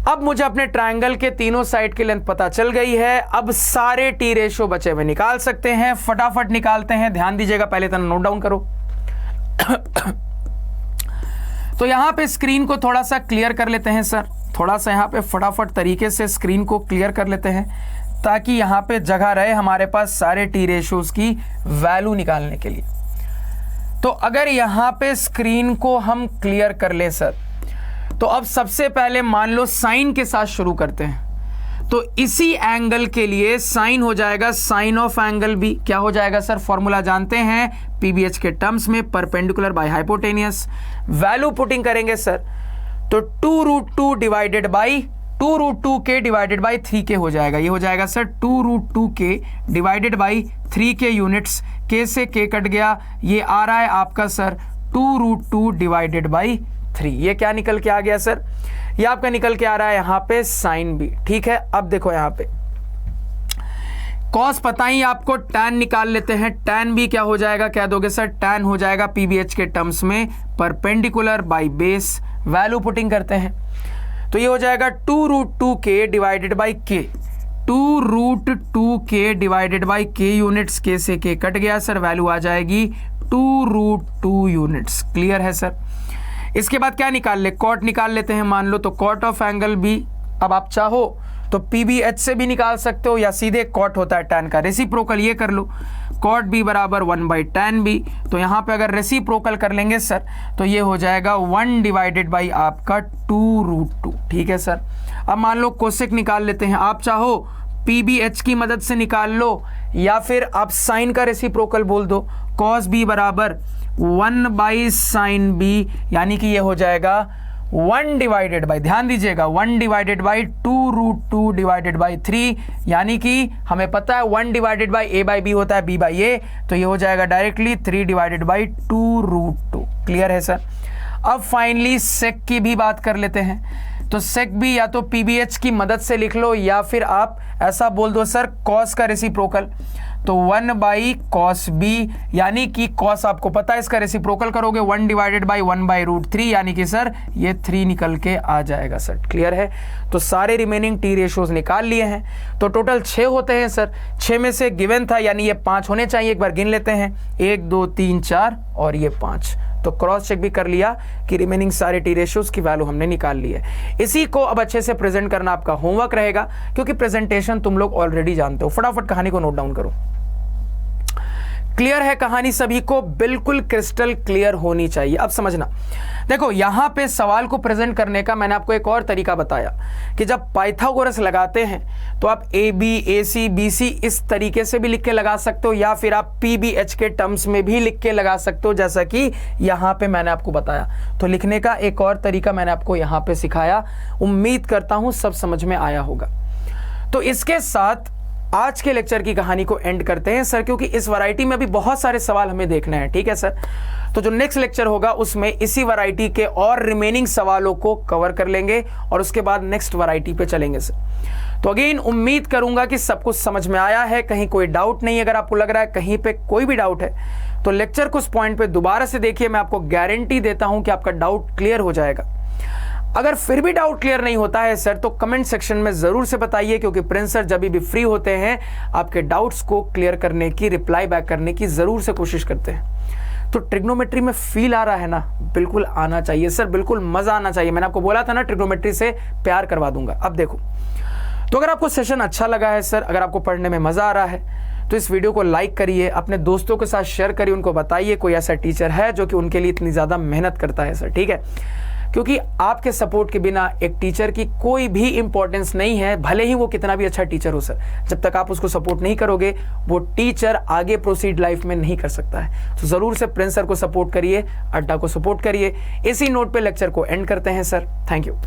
अब मुझे अपने ट्रायंगल के तीनों साइड की लेंथ पता चल गई है। अब सारे टी रेशियो बचे हुए निकाल सकते हैं। फटाफट निकालते हैं, ध्यान दीजिएगा, पहले तो नोट डाउन करो। तो यहां पे स्क्रीन को थोड़ा सा क्लियर कर लेते हैं सर, थोड़ा सा यहां पे फटाफट तरीके से स्क्रीन को क्लियर कर लेते हैं ताकि यहाँ पे जगह रहे हमारे पास सारे टी रेशियोज की वैल्यू निकालने के लिए। तो अगर यहाँ पे स्क्रीन को हम क्लियर कर ले सर, तो अब सबसे पहले मान लो साइन के साथ शुरू करते हैं। तो इसी एंगल के लिए साइन हो जाएगा साइन ऑफ एंगल बी। क्या हो जाएगा सर? फॉर्मूला जानते हैं पीबीएच के टर्म्स में, perpendicular by hypotenuse. Value putting करेंगे सर, तो 2√2 डिवाइडेड बाई 2√2 के डिवाइडेड बाई 3 हो जाएगा। ये हो जाएगा सर 2√2 के डिवाइडेड बाई 3 यूनिट्स। के से के कट गया, ये आ रहा है आपका सर 2√2 डिवाइडेड बाई 3। ये क्या निकल के आ गया सर? ये आपका निकल के आ रहा है यहाँ पे साइन बी। ठीक है, अब देखो यहाँ पे कॉस पता ही आपको, टैन निकाल लेते हैं। टैन भी क्या हो जाएगा? क्या दोगे सर? टैन हो जाएगा पीबीएच के टर्म्स में perpendicular by base. Value putting करते हैं, तो ये हो जाएगा 2√2 के डिवाइडेड बाई के। 2√2 के डिवाइडेड बाई के यूनिट्स। के से के कट गया सर, वैल्यू आ जाएगी 2√2 यूनिट्स। क्लियर है सर? इसके बाद क्या निकाल ले? कॉट निकाल लेते हैं मान लो, तो कॉट ऑफ एंगल बी। अब आप चाहो तो पीबीएच से भी निकाल सकते हो या सीधे कॉट होता है टैन का, रेसिप्रोकल ये कर लो। कॉट बी बराबर 1/tan बी। तो यहाँ पे अगर रेसिप्रोकल कर लेंगे सर, तो ये हो जाएगा 1 डिवाइडेड बाई आपका 2√2। ठीक है सर? अब मान लो कोसेक निकाल लेते हैं। आप चाहो पीबीएच की मदद से निकाल लो या फिर आप साइन का रेसिप्रोकल बोल दो। कॉस बी बराबर 1/sin बी, यानी कि ये हो जाएगा 1 डिवाइडेड बाई, ध्यान दीजिएगा 1 डिवाइडेड बाई 2√2 डिवाइडेड बाई 3, यानी कि हमें पता है 1 divided by a by B होता है b बाई a, तो ये हो जाएगा डायरेक्टली 3 डिवाइडेड बाई 2√2। क्लियर है सर? अब फाइनली सेक की भी बात कर लेते हैं। तो सेक भी या तो पीबीएच की मदद से लिख लो या फिर आप ऐसा बोल दो सर कॉस का रेसिप्रोकल, तो 1/cos b, यानी कि कॉस आपको पता है इसका रेसिप्रोकल करोगे 1 डिवाइडेड बाई 1/√3, यानी कि सर ये 3 निकल के आ जाएगा सर। क्लियर है? तो सारे रिमेनिंग टी रेशियोज निकाल लिए हैं। तो टोटल 6 होते हैं सर। 6 में से गिवन था, यानी ये 5 होने चाहिए। एक बार गिन लेते हैं, 1 2 3 4 और ये 5। तो क्रॉस चेक भी कर लिया कि रिमेनिंग सारे टी रेशियोज की वैल्यू हमने निकाल ली है। इसी को अब अच्छे से प्रेजेंट करना आपका होमवर्क रहेगा, क्योंकि प्रेजेंटेशन तुम लोग ऑलरेडी जानते हो। फटाफट कहानी को नोट डाउन करो। क्लियर है कहानी? सभी को बिल्कुल क्रिस्टल क्लियर होनी चाहिए। अब समझना, देखो यहां पे सवाल को प्रेजेंट करने का मैंने आपको एक और तरीका बताया कि जब पाइथागोरस लगाते हैं तो आप A B A C B C इस तरीके से भी लिख के लगा सकते हो, या फिर आप पीबीएच के टर्म्स में भी लिख के लगा सकते हो, जैसा कि यहां पे मैंने आपको बताया। तो लिखने का एक और तरीका मैंने आपको यहां पे सिखाया। उम्मीद करता हूं सब समझ में आया होगा। तो इसके साथ आज के लेक्चर की कहानी को एंड करते हैं सर, क्योंकि इस वैरायटी में भी बहुत सारे सवाल हमें देखने हैं। ठीक है सर? तो जो नेक्स्ट लेक्चर होगा उसमें इसी वैरायटी के और रिमेनिंग सवालों को कवर कर लेंगे और उसके बाद नेक्स्ट वैरायटी पे चलेंगे सर। तो अगेन उम्मीद करूंगा कि सब कुछ समझ में आया है, कहीं कोई डाउट नहीं। अगर आपको लग रहा है कहीं पे कोई भी डाउट है तो लेक्चर को उस पॉइंट पे दोबारा से देखिए। मैं आपको गारंटी देता हूं कि आपका डाउट क्लियर हो जाएगा। अगर फिर भी डाउट क्लियर नहीं होता है सर, तो कमेंट सेक्शन में जरूर से बताइए, क्योंकि प्रिंस सर जब भी फ्री होते हैं आपके डाउट्स को क्लियर करने की, रिप्लाई बैक करने की जरूर से कोशिश करते हैं। तो ट्रिग्नोमेट्री में फील आ रहा है ना? बिल्कुल आना चाहिए सर, बिल्कुल मजा आना चाहिए। मैंने आपको बोला था ना ट्रिग्नोमेट्री से प्यार करवा दूंगा। अब देखो, तो अगर आपको सेशन अच्छा लगा है सर, अगर आपको पढ़ने में मजा आ रहा है, तो इस वीडियो को लाइक करिए, अपने दोस्तों के साथ शेयर करिए, उनको बताइए कोई ऐसा टीचर है जो कि उनके लिए इतनी ज्यादा मेहनत करता है सर। ठीक है? क्योंकि आपके सपोर्ट के बिना एक टीचर की कोई भी इंपॉर्टेंस नहीं है, भले ही वो कितना भी अच्छा टीचर हो सर। जब तक आप उसको सपोर्ट नहीं करोगे, वो टीचर आगे प्रोसीड लाइफ में नहीं कर सकता है। तो जरूर से प्रिंस सर को सपोर्ट करिए, अड्डा को सपोर्ट करिए। इसी नोट पे लेक्चर को एंड करते हैं सर। Thank you.